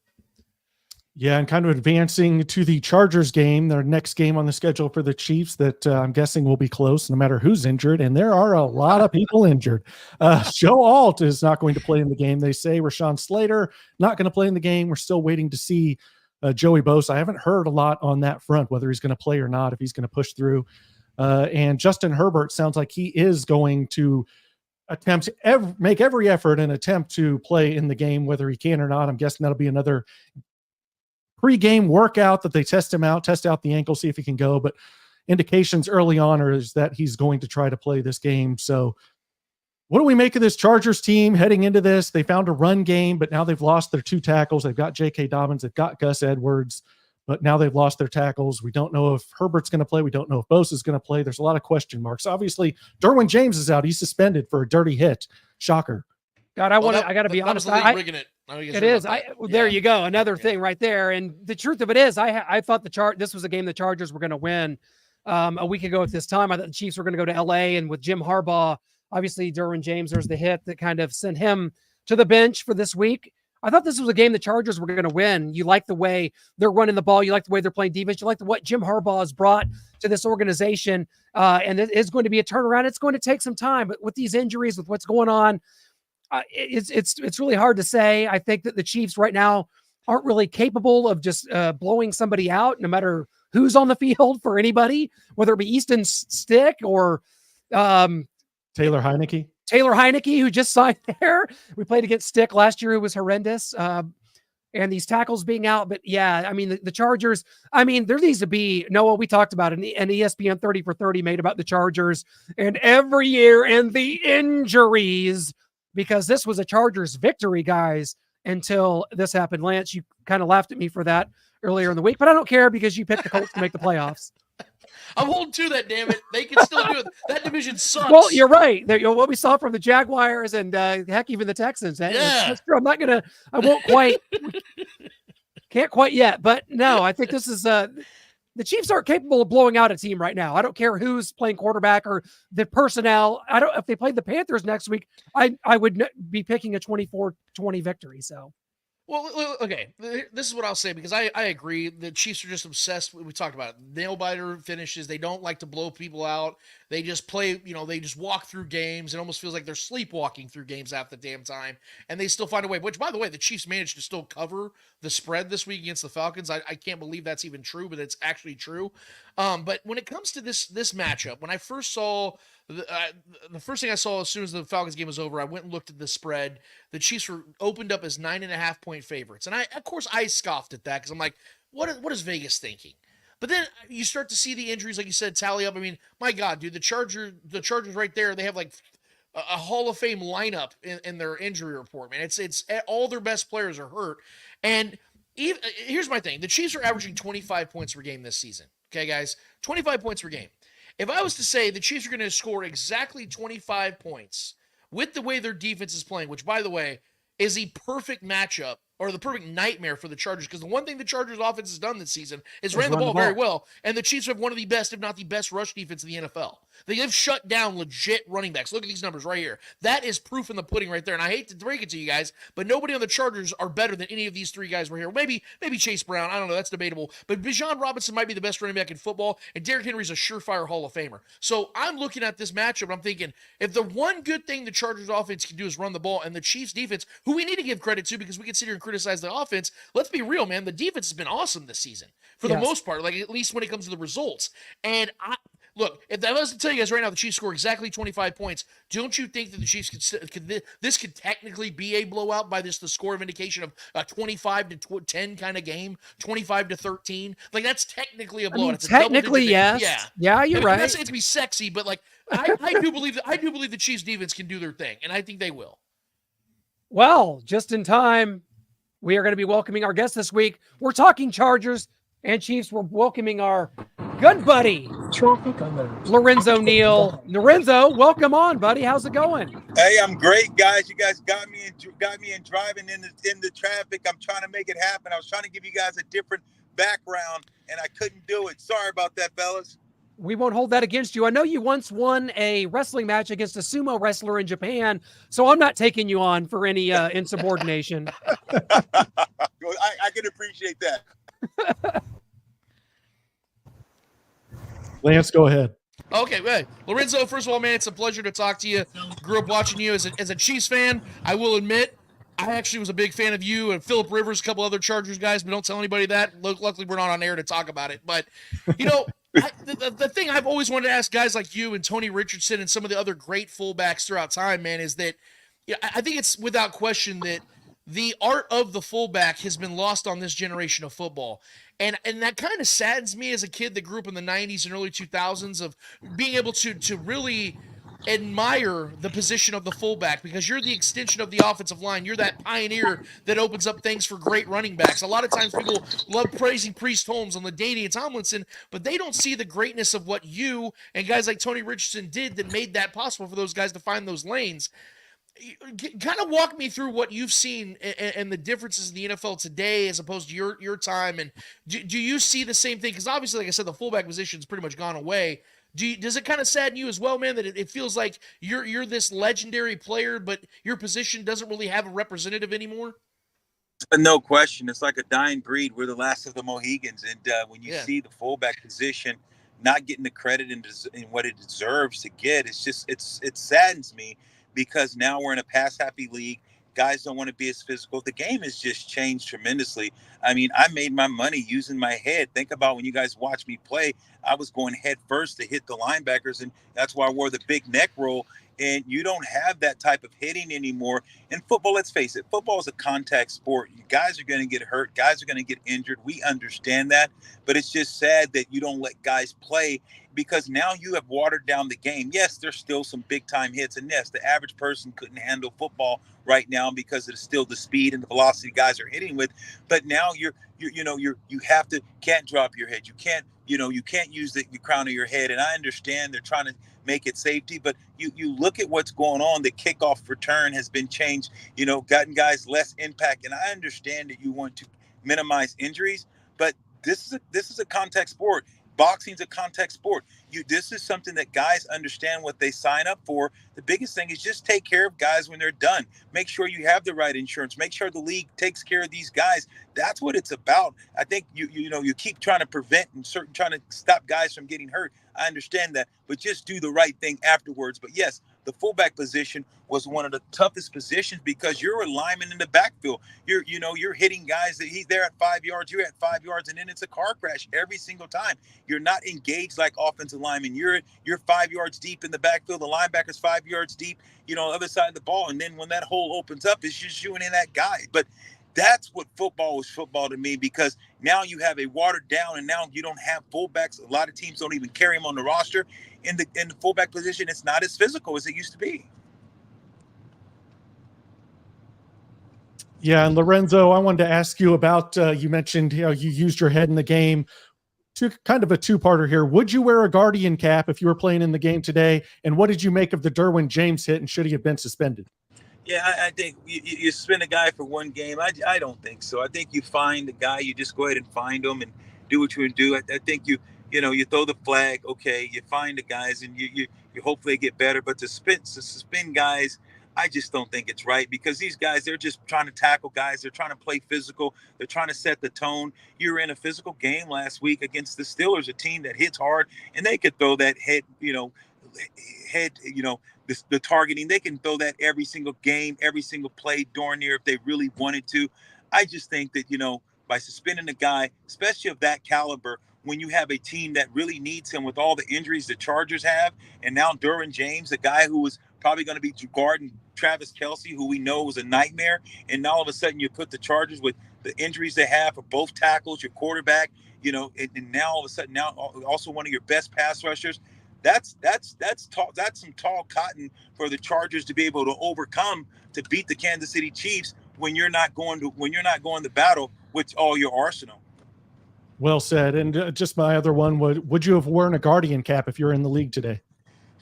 Yeah, and kind of advancing to the Chargers game, their next game on the schedule for the Chiefs that I'm guessing will be close no matter who's injured, and there are a lot of people injured. Joe Alt is not going to play in the game. They say Rashawn Slater not going to play in the game. We're still waiting to see Joey Bosa. I haven't heard a lot on that front, whether he's going to play or not, if he's going to push through. And Justin Herbert sounds like he is going to attempt make every effort and attempt to play in the game, whether he can or not. I'm guessing that'll be another pre-game workout that they test out the ankle, see if he can go. But indications early on is that he's going to try to play this game. So what do we make of this Chargers team heading into this? They found a run game, but now they've lost their 2 tackles. They've got J.K. Dobbins. They've got Gus Edwards, but now they've lost their tackles. We don't know if Herbert's going to play. We don't know if Bosa's going to play. There's a lot of question marks. Obviously, Derwin James is out. He's suspended for a dirty hit. Shocker. God, I got to be honest. It is. There you go. Another thing right there. And the truth of it is, I thought this was a game the Chargers were going to win a week ago at this time. I thought the Chiefs were going to go to LA, and with Jim Harbaugh, obviously Derwin James, there's the hit that kind of sent him to the bench for this week. I thought this was a game the Chargers were going to win. You like the way they're running the ball. You like the way they're playing defense. You like what Jim Harbaugh has brought to this organization. And it is going to be a turnaround. It's going to take some time, but with these injuries, with what's going on, it's really hard to say. I think that the Chiefs right now aren't really capable of just blowing somebody out, no matter who's on the field for anybody, whether it be Easton Stick or Taylor Heineke, who just signed there. We played against Stick last year, who was horrendous. And these tackles being out. But yeah, I mean, the Chargers, there needs to be, Noah, we talked about an ESPN 30 for 30 made about the Chargers and every year and the injuries, because this was a Chargers victory, guys, until this happened. Lance, you kind of laughed at me for that earlier in the week, but I don't care because you picked the Colts to make the playoffs. I'm holding to that, damn it. They can still do it. That division sucks. Well, you're right. What we saw from the Jaguars and heck, even the Texans. That's true. Can't quite yet. But no, I think this is the Chiefs aren't capable of blowing out a team right now. I don't care who's playing quarterback or the personnel. If they played the Panthers next week, I would be picking a 24-20 victory. So. Well, okay, this is what I'll say, because I agree. The Chiefs are just obsessed. We talked about it. Nail-biter finishes. They don't like to blow people out. They just play, they just walk through games. It almost feels like they're sleepwalking through games half the damn time, and they still find a way. Which, by the way, the Chiefs managed to still cover the spread this week against the Falcons. I can't believe that's even true, but it's actually true. But when it comes to this matchup, when I first saw the first thing I saw as soon as the Falcons game was over, I went and looked at the spread. The Chiefs were opened up as 9.5-point point favorites. And of course, I scoffed at that because I'm like, what is Vegas thinking? But then you start to see the injuries, like you said, tally up. I mean, my God, dude, the Chargers right there, they have like a Hall of Fame lineup in their injury report, man. It's all their best players are hurt. And here's my thing. The Chiefs are averaging 25 points per game this season. Okay, guys, 25 points per game. If I was to say the Chiefs are going to score exactly 25 points with the way their defense is playing, which, by the way, is the perfect matchup or the perfect nightmare for the Chargers, because the one thing the Chargers offense has done this season is ran the ball very well, and the Chiefs have one of the best, if not the best, rush defense in the NFL. They have shut down legit running backs. Look at these numbers right here. That is proof in the pudding right there, and I hate to break it to you guys, but nobody on the Chargers are better than any of these three guys right here. Maybe Chase Brown. I don't know. That's debatable. But Bijan Robinson might be the best running back in football, and Derrick Henry's a surefire Hall of Famer. So I'm looking at this matchup, and I'm thinking, if the one good thing the Chargers offense can do is run the ball, and the Chiefs defense, who we need to give credit to because we can sit here and criticize the offense, let's be real, man. The defense has been awesome this season for the most part, like at least when it comes to the results. And look, if I was to tell you guys right now, the Chiefs score exactly 25 points, don't you think that the Chiefs this could technically be a blowout by the score of indication of a 25-10 kind of game, 25-13? Like that's technically a blowout. It's technically, yes. Yeah, you're right. I'm not saying it to be sexy, but like I do believe the Chiefs defense can do their thing, and I think they will. Well, just in time, we are going to be welcoming our guest this week. We're talking Chargers and Chiefs. We're welcoming our good buddy, Lorenzo Neal. Lorenzo, welcome on, buddy. How's it going? Hey, I'm great, guys. You guys got me in driving in the traffic. I'm trying to make it happen. I was trying to give you guys a different background, and I couldn't do it. Sorry about that, fellas. We won't hold that against you. I know you once won a wrestling match against a sumo wrestler in Japan, so I'm not taking you on for any insubordination. I can appreciate that. Lance, go ahead. Okay, hey, Lorenzo, first of all, man, it's a pleasure to talk to you. Grew up watching you as a Chiefs fan. I will admit, I actually was a big fan of you and Phillip Rivers, a couple other Chargers guys, but don't tell anybody that. Luckily, we're not on air to talk about it. But, you know, the thing I've always wanted to ask guys like you and Tony Richardson and some of the other great fullbacks throughout time, man, is that I think it's without question that the art of the fullback has been lost on this generation of football. And that kind of saddens me as a kid that grew up in the 90s and early 2000s of being able to really admire the position of the fullback, because you're the extension of the offensive line. You're that pioneer that opens up things for great running backs. A lot of times people love praising Priest Holmes and LaDainian Tomlinson, but they don't see the greatness of what you and guys like Tony Richardson did that made that possible for those guys to find those lanes. Kind of walk me through what you've seen and the differences in the NFL today as opposed to your time. And do you see the same thing? Because obviously, like I said, the fullback position's pretty much gone away. Does it kind of sadden you as well, man, that it feels like you're this legendary player, but your position doesn't really have a representative anymore? No question. It's like a dying breed. We're the last of the Mohegans. And when you see the fullback position not getting the credit in what it deserves to get, it saddens me, because now we're in a pass-happy league. Guys don't want to be as physical. The game has just changed tremendously. I mean, I made my money using my head. Think about when you guys watch me play, I was going head first to hit the linebackers, and that's why I wore the big neck roll. And you don't have that type of hitting anymore. In football, let's face it, football is a contact sport. Guys are going to get hurt. Guys are going to get injured. We understand that. But it's just sad that you don't let guys play, because now you have watered down the game. Yes, there's still some big-time hits. And yes, the average person couldn't handle football right now because it's still the speed and the velocity guys are hitting with. But now you can't drop your head. You can't use the crown of your head. And I understand they're trying to make it safety, but you look at what's going on. The kickoff return has been changed, gotten guys less impact. And I understand that you want to minimize injuries, but this is a contact sport. Boxing's a contact sport. This is something that guys understand what they sign up for. The biggest thing is just take care of guys when they're done. Make sure you have the right insurance. Make sure the league takes care of these guys. That's what it's about. I think you keep trying to prevent and trying to stop guys from getting hurt. I understand that, but just do the right thing afterwards. But yes, the fullback position was one of the toughest positions, because you're a lineman in the backfield. You're hitting guys that he's there at 5 yards, you're at 5 yards, and then it's a car crash every single time. You're not engaged like offensive linemen. You're 5 yards deep in the backfield. The linebacker's 5 yards deep, on the other side of the ball. And then when that hole opens up, it's just you and that guy. But That's what football is football to me, because now you have a watered down, and now you don't have fullbacks. A lot of teams don't even carry them on the roster. In the fullback position, it's not as physical as it used to be. Yeah, and Lorenzo, I wanted to ask you about, you mentioned, you used your head in the game. Kind of a two-parter here. Would you wear a Guardian cap if you were playing in the game today? And what did you make of the Derwin James hit, and should he have been suspended? Yeah, I think you suspend a guy for one game. I don't think so. I think you find the guy. You just go ahead and find him and do what you would do. I think you throw the flag. Okay, you find the guys, and you hopefully get better. But to suspend guys, I just don't think it's right, because these guys, they're just trying to tackle guys. They're trying to play physical. They're trying to set the tone. You were in a physical game last week against the Steelers, a team that hits hard, and they could throw that head, the targeting. They can throw that every single game, every single play, darn near, if they really wanted to. I just think that, by suspending a guy, especially of that caliber, when you have a team that really needs him with all the injuries the Chargers have, and now Derwin James, a guy who was probably going to be guarding Travis Kelce, who we know was a nightmare, and now all of a sudden you put the Chargers with the injuries they have for both tackles, your quarterback, and now all of a sudden, now also one of your best pass rushers. That's some tall cotton for the Chargers to be able to overcome, to beat the Kansas City Chiefs when you're not going to battle with all your arsenal. Well said. And just my other one, would you have worn a Guardian cap if you're in the league today?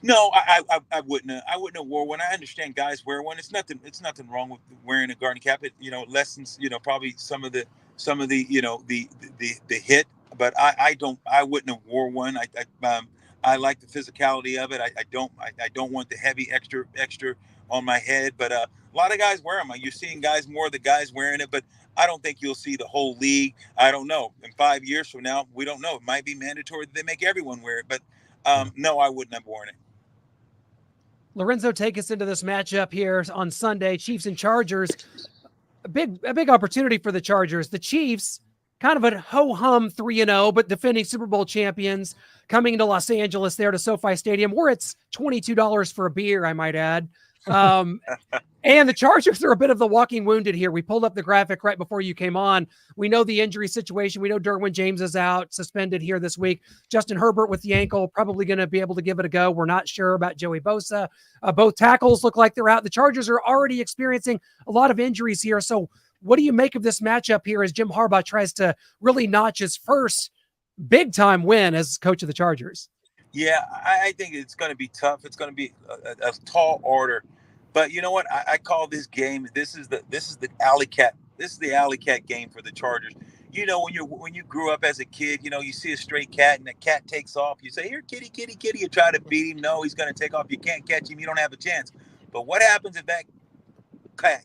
No, I wouldn't have. I wouldn't have wore one. I understand guys wear one. It's nothing wrong with wearing a Guardian cap. It lessens probably some of the the hit. But I wouldn't have wore one. I like the physicality of it. I don't want the heavy extra on my head. But a lot of guys wear them. You're seeing more of the guys wearing it, but I don't think you'll see the whole league. I don't know. In 5 years from now, we don't know. It might be mandatory that they make everyone wear it. But no, I wouldn't have worn it. Lorenzo, take us into this matchup here on Sunday, Chiefs and Chargers. A big opportunity for the Chargers. The Chiefs, kind of a ho-hum 3-0, but defending Super Bowl champions, coming into Los Angeles there to SoFi Stadium, where it's $22 for a beer, I might add. And the Chargers are a bit of the walking wounded here. We pulled up the graphic right before you came on. We know the injury situation. We know Derwin James is out, suspended here this week. Justin Herbert with the ankle, probably going to be able to give it a go. We're not sure about Joey Bosa. Both tackles look like they're out. The Chargers are already experiencing a lot of injuries here. So what do you make of this matchup here as Jim Harbaugh tries to really notch his first big-time win as coach of the Chargers? Yeah, I think it's going to be tough. It's going to be a tall order. But you know what? I call this game. This is the alley cat. This is the alley cat game for the Chargers. When you grew up as a kid, you see a stray cat and the cat takes off. You say, "Here, kitty, kitty, kitty." You try to beat him. No, he's going to take off. You can't catch him. You don't have a chance. But what happens if that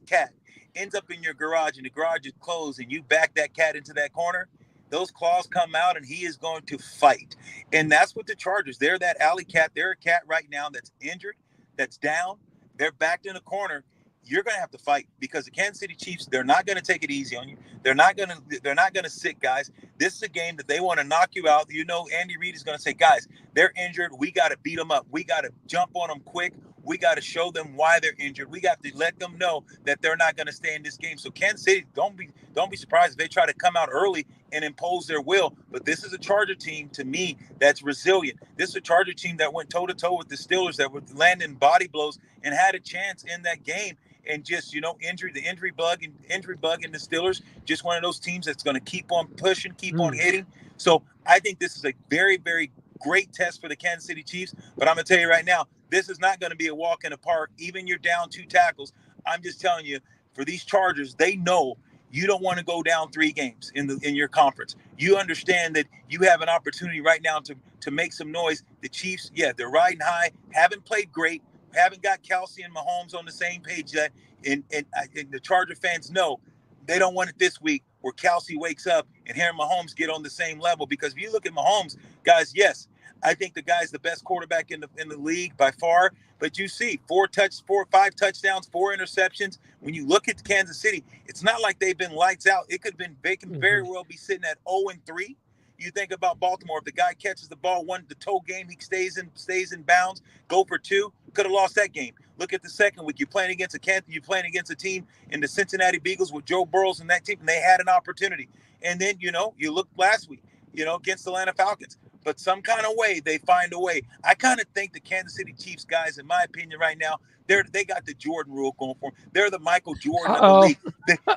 cat ends up in your garage and the garage is closed and you back that cat into that corner? Those claws come out and he is going to fight. And that's what the Chargers. They're that alley cat. They're a cat right now that's injured, that's down. They're backed in a corner. You're going to have to fight, because the Kansas City Chiefs, they're not going to take it easy on you. They're not going to sit guys. This is a game that they want to knock you out. Andy Reid is going to say, guys, they're injured. We got to beat them up. We got to jump on them quick. We got to show them why they're injured. We got to let them know that they're not going to stay in this game. So Kansas City, don't be surprised if they try to come out early and impose their will. But this is a Charger team, to me, that's resilient. This is a Charger team that went toe-to-toe with the Steelers, that were landing body blows and had a chance in that game. And just, the injury bug in the Steelers, just one of those teams that's going to keep on pushing, keep on hitting. So I think this is a very, very great test for the Kansas City Chiefs. But I'm going to tell you right now, this is not going to be a walk in the park. Even you're down 2 tackles. I'm just telling you, for these Chargers, they know you don't want to go down 3 games in your conference. You understand that you have an opportunity right now to make some noise. The Chiefs, they're riding high, haven't played great, haven't got Kelce and Mahomes on the same page yet. And the Charger fans know they don't want it this week, where Kelce wakes up and Aaron Mahomes get on the same level. Because if you look at Mahomes, guys, yes, I think the guy's the best quarterback in the league by far. But you see 5 touchdowns, 4 interceptions. When you look at Kansas City, it's not like they've been lights out. They can very well be sitting at 0-3. You think about Baltimore. If the guy catches the ball the toe game, he stays in bounds, go for 2, could have lost that game. Look at the second week. You're playing against a team in the Cincinnati Bengals with Joe Burrows and that team, and they had an opportunity. And then, you look last week, against the Atlanta Falcons. But some kind of way, they find a way. I kind of think the Kansas City Chiefs guys, in my opinion right now, they got the Jordan rule going for them. They're the Michael Jordan of the league.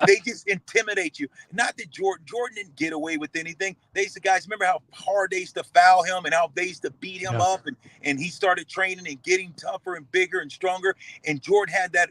They just intimidate you. Not that Jordan didn't get away with anything. Guys, remember how hard they used to foul him and how they used to beat him up, and he started training and getting tougher and bigger and stronger. And Jordan had that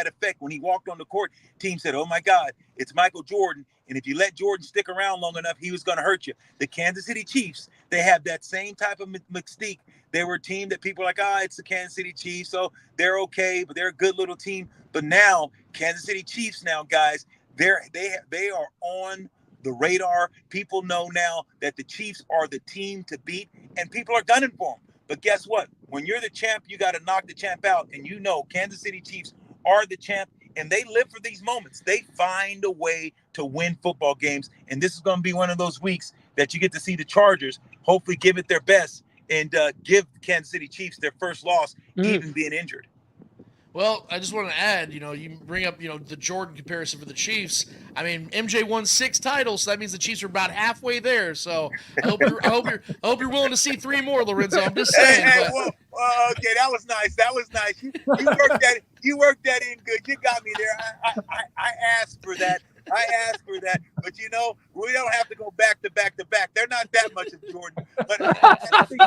effect when he walked on the court. Team said, "Oh my God, it's Michael Jordan." And if you let Jordan stick around long enough, he was going to hurt you. The Kansas City Chiefs, they have that same type of mystique. They were a team that people are like, it's the Kansas City Chiefs, so they're okay, but they're a good little team. But now, Kansas City Chiefs now, guys, they are on the radar. People know now that the Chiefs are the team to beat, and people are gunning for them. But guess what? When you're the champ, you got to knock the champ out. And Kansas City Chiefs are the champ, and they live for these moments. They find a way to win football games. And this is going to be one of those weeks that you get to see the Chargers hopefully give it their best and give Kansas City Chiefs their first loss, even being injured. Well, I just want to add, you bring up, the Jordan comparison for the Chiefs. I mean, MJ won 6 titles, so that means the Chiefs are about halfway there. So I hope you're willing to see 3 more, Lorenzo. I'm just saying. Okay, that was nice. You worked that in good. You got me there. I asked for that. But we don't have to go back to back to back. They're not that much of Jordan, but I think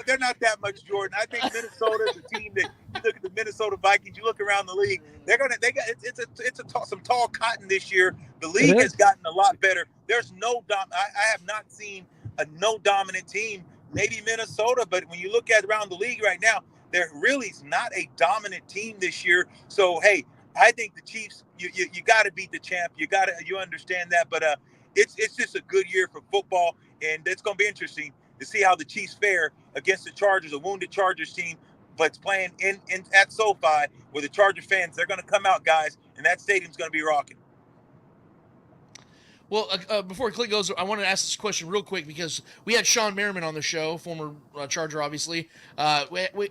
they're not that much Jordan. I think Minnesota is a team that you look at the Minnesota Vikings. You look around the league. It's some tall cotton this year. The league has gotten a lot better. There's I have not seen a no dominant team. Maybe Minnesota, but when you look at around the league right now, there really is not a dominant team this year. So hey, I think the Chiefs, you got to beat the champ. You understand that, but it's just a good year for football, and it's going to be interesting to see how the Chiefs fare against the Chargers, a wounded Chargers team, but it's playing at SoFi where the Charger fans, they're going to come out, guys, and that stadium's going to be rocking. Well, before Clint goes, I want to ask this question real quick because we had Sean Merriman on the show, former Charger, obviously. I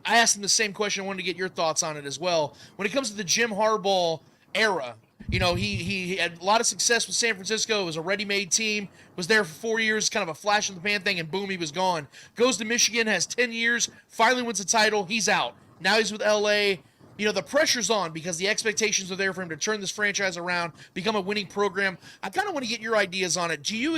asked him the same question. I wanted to get your thoughts on it as well. When it comes to the Jim Harbaugh era, he had a lot of success with San Francisco. It was a ready-made team. Was there for 4 years, kind of a flash in the pan thing, and boom, he was gone. Goes to Michigan, has 10 years, finally wins a title. He's out. Now he's with L.A., the pressure's on because the expectations are there for him to turn this franchise around, become a winning program. I kind of want to get your ideas on it. Do you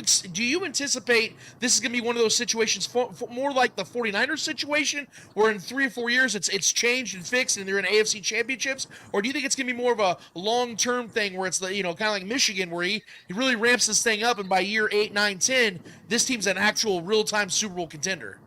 anticipate this is going to be one of those situations more like the 49ers situation where in 3 or 4 years it's changed and fixed and they're in AFC championships? Or do you think it's going to be more of a long-term thing where it's kind of like Michigan where he really ramps this thing up and by year 8, 9, 10, this team's an actual real-time Super Bowl contender?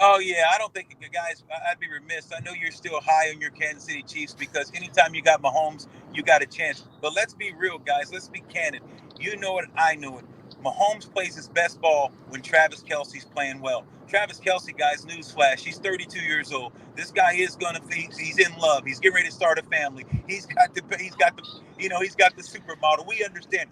Oh, yeah, I don't think, guys, I'd be remiss. I know you're still high on your Kansas City Chiefs because anytime you got Mahomes, you got a chance. But let's be real, guys. Let's be candid. You know it. I know it. Mahomes plays his best ball when Travis Kelce's playing well. Travis Kelce, guys, newsflash, he's 32 years old. This guy is he's in love. He's getting ready to start a family. He's got the supermodel. We understand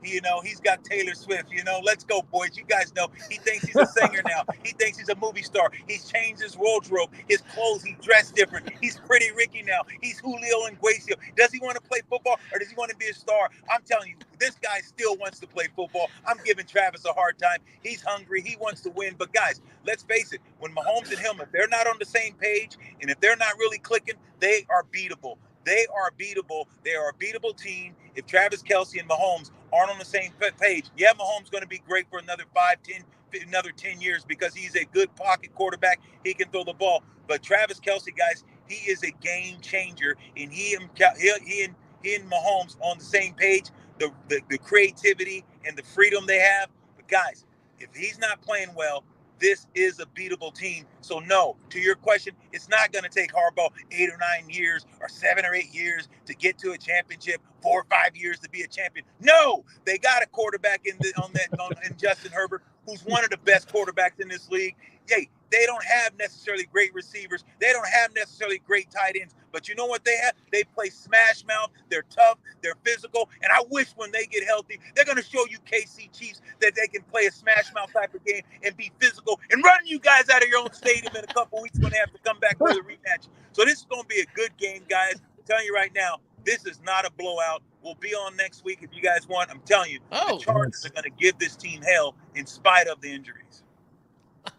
he's got Taylor Swift. Let's go, boys. You guys know he thinks he's a singer now. He thinks he's a movie star. He's changed his wardrobe, his clothes. He's dressed different. He's Pretty Ricky now. He's Julio Inguacio. Does he want to play football or does he want to be a star? I'm telling you, this guy still wants to play football. I'm giving Travis a hard time. He's hungry. He wants to win. But guys, let's face it. When Mahomes and him, if they're not on the same page and if they're not really clicking, they are beatable. They are beatable. They are a beatable team. If Travis Kelce and Mahomes aren't on the same page, yeah, Mahomes going to be great for another 10 years because he's a good pocket quarterback. He can throw the ball. But Travis Kelce, guys, he is a game changer, and he and Mahomes on the same page. The creativity and the freedom they have. But guys, if he's not playing well, this is a beatable team. So no, to your question, it's not going to take Harbaugh 8 or 9 years or 7 or 8 years to get to a championship, 4 or 5 years to be a champion. No, they got a quarterback in Justin Herbert, who's one of the best quarterbacks in this league. Hey, They don't have necessarily great receivers. They don't have necessarily great tight ends. But you know what they have? They play smash mouth. They're tough. They're physical. And I wish when they get healthy, they're going to show you KC Chiefs that they can play a smash mouth type of game and be physical and run you guys out of your own stadium in a couple weeks when they have to come back for the rematch. So this is going to be a good game, guys. I'm telling you right now, this is not a blowout. We'll be on next week if you guys want. I'm telling you, the Chargers are going to give this team hell in spite of the injuries.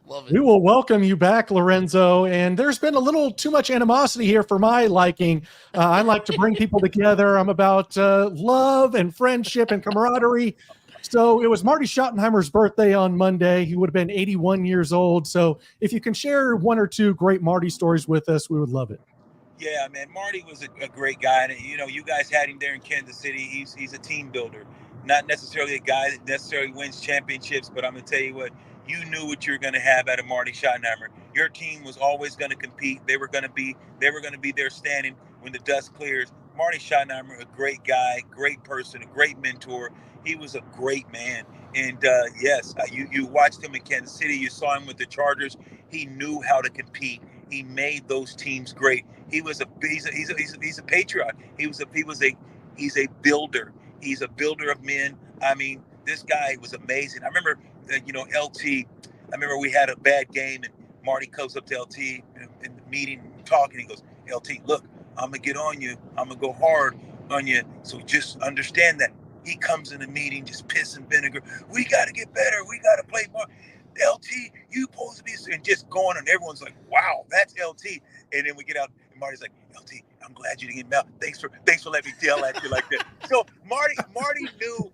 Love it. We will welcome you back, Lorenzo. And there's been a little too much animosity here for my liking. I like to bring people together. I'm about love and friendship and camaraderie. So it was Marty Schottenheimer's birthday on Monday. He would have been 81 years old. So if you can share one or two great Marty stories with us, we would love it. Yeah, man, Marty was a great guy. And, you guys had him there in Kansas City. He's a team builder. Not necessarily a guy that necessarily wins championships, but I'm going to tell you what, you knew what you were going to have out of Marty Schottenheimer. Your team was always going to compete. They were going to be there standing when the dust clears. Marty Schottenheimer, a great guy, great person, a great mentor. He was a great man. And yes, you watched him in Kansas City. You saw him with the Chargers. He knew how to compete. He made those teams great. He's a patriot. He's a builder. He's a builder of men. I mean, this guy was amazing. I remember, LT. I remember we had a bad game, and Marty comes up to LT in the meeting, talking. He goes, "LT, look, I'm gonna get on you. I'm gonna go hard on you. So just understand that." He comes in the meeting, just piss and vinegar. We got to get better. We got to play more. LT, you supposed to be, and just going, and everyone's like, "Wow, that's LT." And then we get out, and Marty's like, "LT, I'm glad you didn't get out. Thanks for letting me yell at you like that." So Marty knew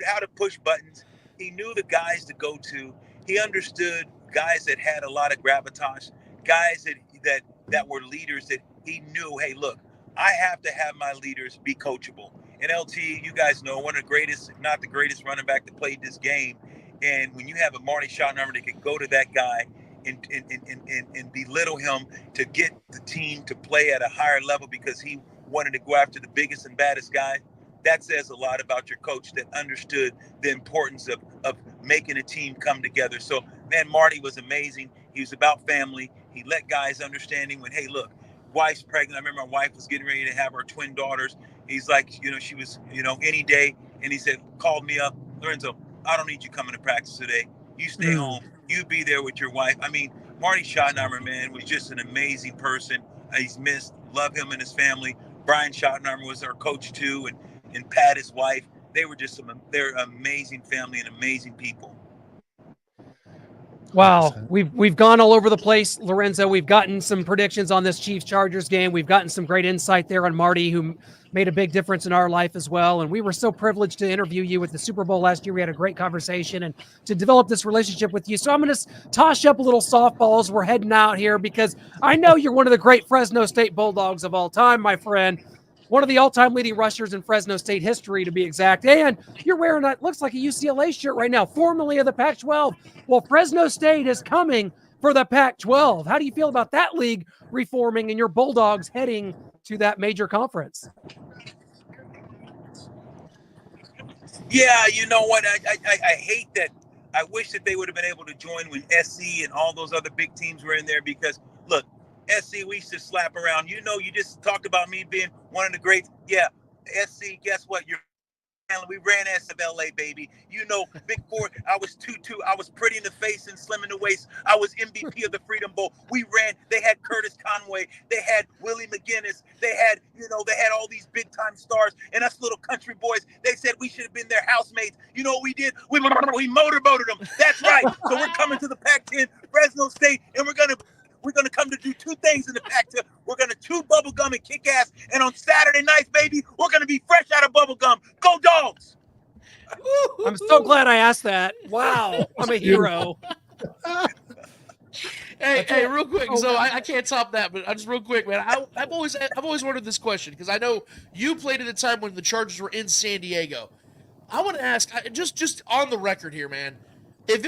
how to push buttons. He knew the guys to go to. He understood guys that had a lot of gravitas, guys that were leaders that he knew, hey, look, I have to have my leaders be coachable. And LT, you guys know, one of the greatest, if not the greatest running back that played this game. And when you have a Marty Schottenheimer that can go to that guy and belittle him to get the team to play at a higher level because he wanted to go after the biggest and baddest guy, that says a lot about your coach that understood the importance of making a team come together. So, man, Marty was amazing. He was about family. He let guys understanding when, hey, look, wife's pregnant. I remember my wife was getting ready to have our twin daughters. He's like, she was, any day. And he said, called me up, "Lorenzo, I don't need you coming to practice today. You stay home. You be there with your wife." I mean, Marty Schottenheimer, man, was just an amazing person. He's missed. Love him and his family. Brian Schottenheimer was our coach too, and Pat, his wife. They're an amazing family and amazing people. Wow, we've gone all over the place, Lorenzo. We've gotten some predictions on this Chiefs-Chargers game. We've gotten some great insight there on Marty, who made a big difference in our life as well. And we were so privileged to interview you with the Super Bowl last year. We had a great conversation and to develop this relationship with you. So I'm going to toss you up a little softball as we're heading out here, because I know you're one of the great Fresno State Bulldogs of all time, my friend. One of the all-time leading rushers in Fresno State history, to be exact. And you're wearing what looks like a UCLA shirt right now, formerly of the Pac-12. Well, Fresno State is coming for the Pac-12. How do you feel about that league reforming and your Bulldogs heading to that major conference? Yeah, you know what? I hate that. I wish that they would have been able to join when SC and all those other big teams were in there, because, look, SC, we used to slap around. You just talked about me being one of the greats. Yeah, SC, guess what? We ran SFLA, baby. Big Four, I was 2-2. I was pretty in the face and slim in the waist. I was MVP of the Freedom Bowl. We ran. They had Curtis Conway. They had Willie McGinnis. They had all these big-time stars. And us little country boys, they said we should have been their housemates. You know what we did? We motorboated them. That's right. So we're coming to the Pac-10, Fresno State, and we're going to come to do two things in the Pac-10. We're going to chew bubblegum and kick ass. And on Saturday nights, baby, we're going to be fresh out of bubblegum. Go Dogs! I'm so glad I asked that. Wow. I'm a hero. Hey, real quick. So I can't top that, but just real quick, man. I've always wondered this question, because I know you played at a time when the Chargers were in San Diego. I want to ask, just on the record here, man. If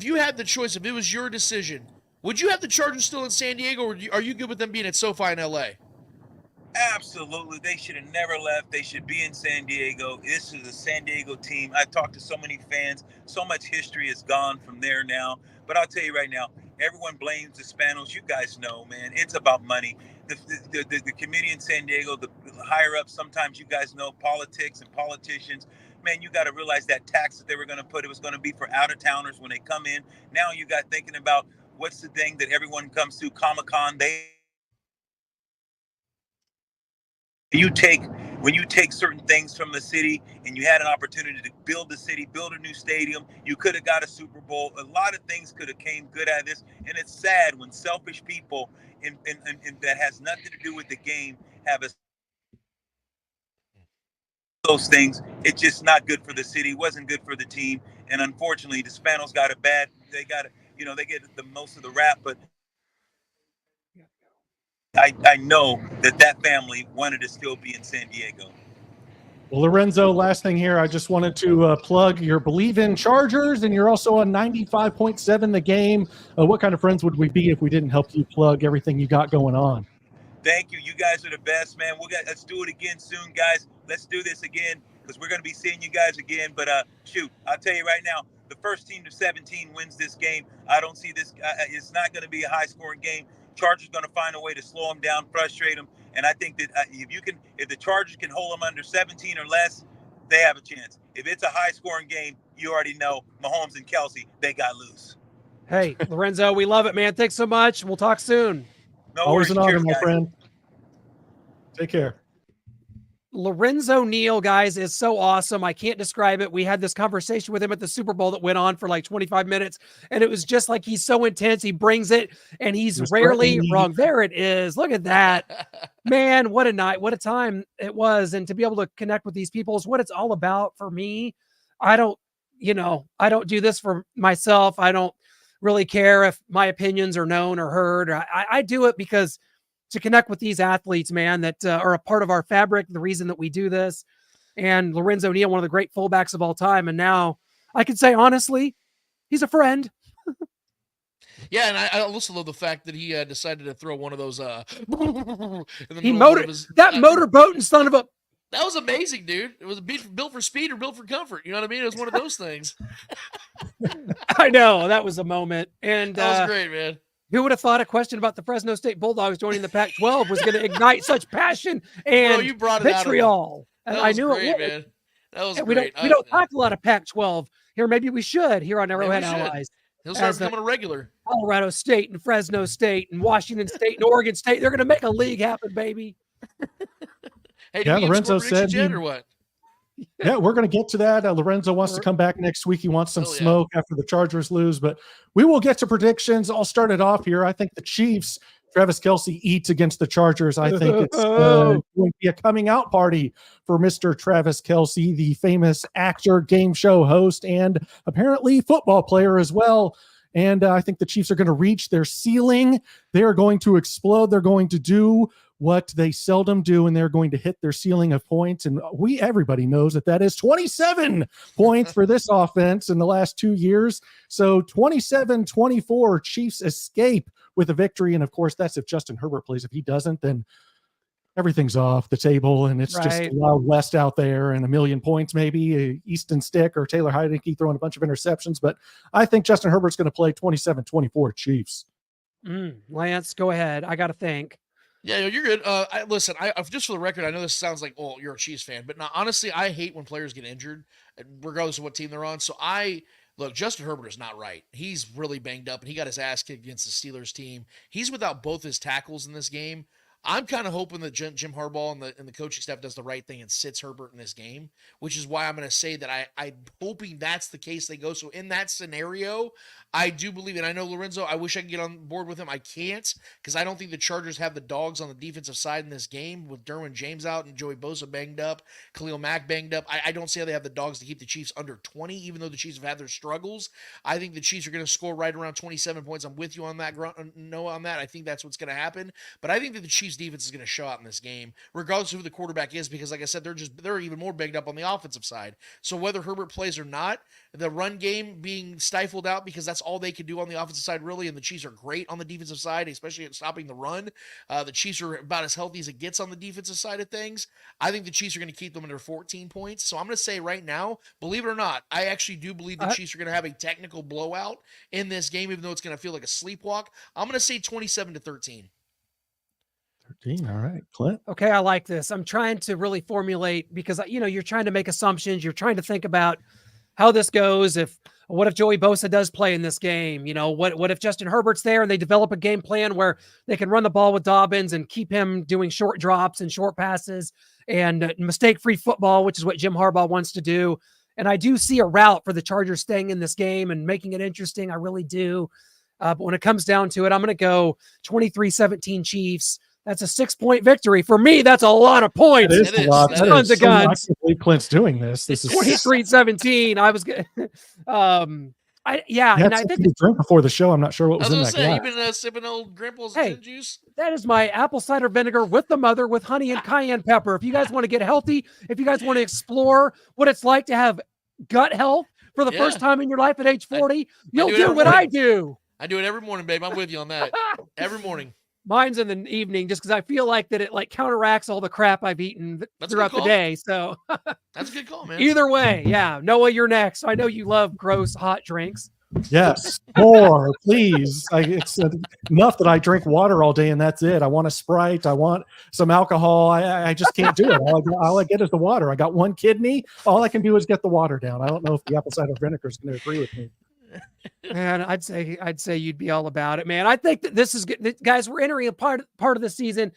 you had the choice, if it was your decision, would you have the Chargers still in San Diego, or are you good with them being at SoFi in LA? Absolutely. They should have never left. They should be in San Diego. This is a San Diego team. I've talked to so many fans. So much history is gone from there now. But I'll tell you right now, everyone blames the Spanos. You guys know, man, it's about money. The community in San Diego, the higher up, sometimes you guys know politics and politicians. Man, you got to realize that tax that they were going to put, it was going to be for out-of-towners when they come in. Now you got thinking about what's the thing that everyone comes to, Comic-Con. When you take certain things from the city and you had an opportunity to build the city, build a new stadium, you could have got a Super Bowl. A lot of things could have came good out of this, and it's sad when selfish people in that has nothing to do with the game have those things. It's just not good for the city. It wasn't good for the team, and unfortunately, the Spanos got it bad. They got it. They get the most of the rap, but I know that family wanted to still be in San Diego. Well, Lorenzo, last thing here, I just wanted to plug your Believe in Chargers, and you're also on 95.7 The Game. What kind of friends would we be if we didn't help you plug everything you got going on? Thank you. You guys are the best, man. Let's do it again soon, guys. Let's do this again because we're going to be seeing you guys again. But shoot, I'll tell you right now, the first team to 17 wins this game. I don't see this. It's not going to be a high-scoring game. Chargers going to find a way to slow them down, frustrate them, and I think that if the Chargers can hold them under 17 or less, they have a chance. If it's a high-scoring game, you already know Mahomes and Kelsey, they got loose. Hey, Lorenzo, we love it, man. Thanks so much. We'll talk soon. No Always worries. an honor, Cheers, my guys. friend. Take care. Lorenzo Neal, guys, is so awesome. I can't describe it. We had this conversation with him at the Super Bowl that went on for like 25 minutes, and it was just like he's so intense. He brings it, and he's rarely wrong. There it is. Look at that. Man, what a night. What a time it was. And to be able to connect with these people is what it's all about for me. I don't do this for myself. I don't really care if my opinions are known or heard. I do it because to connect with these athletes, man, that are a part of our fabric, the reason that we do this. And Lorenzo Neal, one of the great fullbacks of all time. And now I can say, honestly, he's a friend. Yeah, and I also love the fact that he decided to throw one of those. Motorboat son of a. That was amazing, dude. It was built for speed or built for comfort. You know what I mean? It was one of those things. I know, that was a moment. And that was great, man. Who would have thought a question about the Fresno State Bulldogs joining the Pac-12 was going to ignite such passion and you brought it vitriol? I knew it would. Man. That was great. We don't talk a lot of Pac-12 here. Maybe we should here on Arrowhead Allies. He'll start becoming a regular. Colorado State and Fresno State and Washington State and Oregon State. They're going to make a league happen, baby. Hey, yeah, Lorenzo said or what? Yeah, we're going to get to that. Lorenzo wants to come back next week. He wants some smoke after the Chargers lose, but we will get to predictions. I'll start it off here. I think the Chiefs, Travis Kelce eats against the Chargers. I think it's going to be a coming out party for Mr. Travis Kelce, the famous actor, game show host, and apparently football player as well. And I think the Chiefs are going to reach their ceiling. They are going to explode. They're going to do what they seldom do, and they're going to hit their ceiling of points. And everybody knows that is 27 points for this offense in the last 2 years. So 27-24, Chiefs escape with a victory. And of course, that's if Justin Herbert plays. If he doesn't, then everything's off the table, and it's just a Wild West out there, and a million points, maybe Easton Stick or Taylor Heinicke throwing a bunch of interceptions. But I think Justin Herbert's going to play 27-24 Chiefs. Lance, go ahead. I got to think. Yeah, you're good. Listen, just for the record, I know this sounds like, oh, you're a Chiefs fan, but no, honestly, I hate when players get injured, regardless of what team they're on. So look, Justin Herbert is not right. He's really banged up, and he got his ass kicked against the Steelers team. He's without both his tackles in this game. I'm kind of hoping that Jim Harbaugh and the coaching staff does the right thing and sits Herbert in this game, which is why I'm going to say that I'm hoping that's the case they go. So in that scenario, I do believe it. I know Lorenzo, I wish I could get on board with him. I can't because I don't think the Chargers have the dogs on the defensive side in this game with Derwin James out and Joey Bosa banged up, Khalil Mack banged up. I don't see how they have the dogs to keep the Chiefs under 20, even though the Chiefs have had their struggles. I think the Chiefs are going to score right around 27 points. I'm with you on that, Noah, on that. I think that's what's going to happen. But I think that the Chiefs defense is going to show out in this game, regardless of who the quarterback is, because like I said, they're even more banged up on the offensive side. So whether Herbert plays or not, the run game being stifled out because that's all they can do on the offensive side, really, and the Chiefs are great on the defensive side, especially at stopping the run. The Chiefs are about as healthy as it gets on the defensive side of things. I think the Chiefs are going to keep them under 14 points. So I'm going to say right now, believe it or not, I actually do believe the Chiefs are going to have a technical blowout in this game, even though it's going to feel like a sleepwalk. I'm going to say 27-13. 13. All right, Clint. Okay, I like this. I'm trying to really formulate because you're trying to make assumptions. You're trying to think about how this goes. What if Joey Bosa does play in this game? What if Justin Herbert's there and they develop a game plan where they can run the ball with Dobbins and keep him doing short drops and short passes and mistake-free football, which is what Jim Harbaugh wants to do. And I do see a route for the Chargers staying in this game and making it interesting. I really do. But when it comes down to it, I'm going to go 23-17 Chiefs. That's a 6-point victory. For me, that's a lot of points. It is a lot. That tons of guns. I can't believe Clint's doing this. This is 23-17. I was good. And I think you drink before the show. I'm not sure what was in that glass. You've been sipping old Grandpa's gin juice. That is my apple cider vinegar with the mother with honey and cayenne pepper. If you guys want to get healthy, if you guys want to explore what it's like to have gut health for the first time in your life at age 40, you'll do what I do. I do it every morning, babe. I'm with you on that. Every morning. Mine's in the evening just because I feel like that it counteracts all the crap I've eaten throughout the day. So that's a good call, man. Either way, yeah. Noah, you're next. I know you love gross hot drinks. Yes, more, please. It's enough that I drink water all day and that's it. I want a Sprite. I want some alcohol. I just can't do it. All I get is the water. I got one kidney. All I can do is get the water down. I don't know if the apple cider vinegar is going to agree with me. Man, I'd say you'd be all about it, man. I think that this is good. Guys, we're entering a part of the season.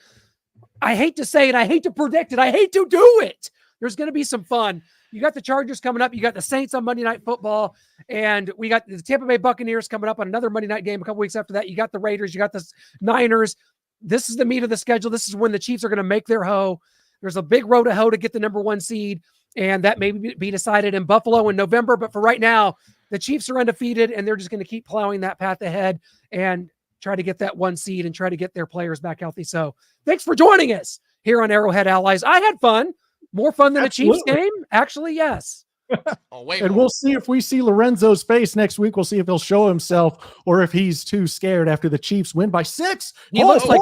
I hate to say it. I hate to predict it. I hate to do it. There's going to be some fun. You got the Chargers coming up. You got the Saints on Monday Night Football. And we got the Tampa Bay Buccaneers coming up on another Monday night game a couple weeks after that. You got the Raiders. You got the Niners. This is the meat of the schedule. This is when the Chiefs are going to make their hoe. There's a big road to hoe to get the number 1 seed. And that may be decided in Buffalo in November. But for right now, the Chiefs are undefeated, and they're just going to keep plowing that path ahead and try to get that 1 seed and try to get their players back healthy. So thanks for joining us here on Arrowhead Allies. I had fun. More fun than a Chiefs game? Actually, yes. And we'll see if we see Lorenzo's face next week. We'll see if he'll show himself or if he's too scared after the Chiefs win by 6. He looks like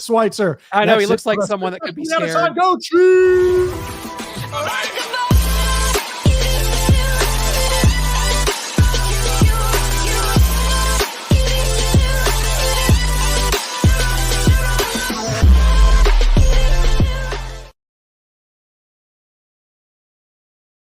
Schweitzer. I know he looks like someone that could be scared. Go Chiefs!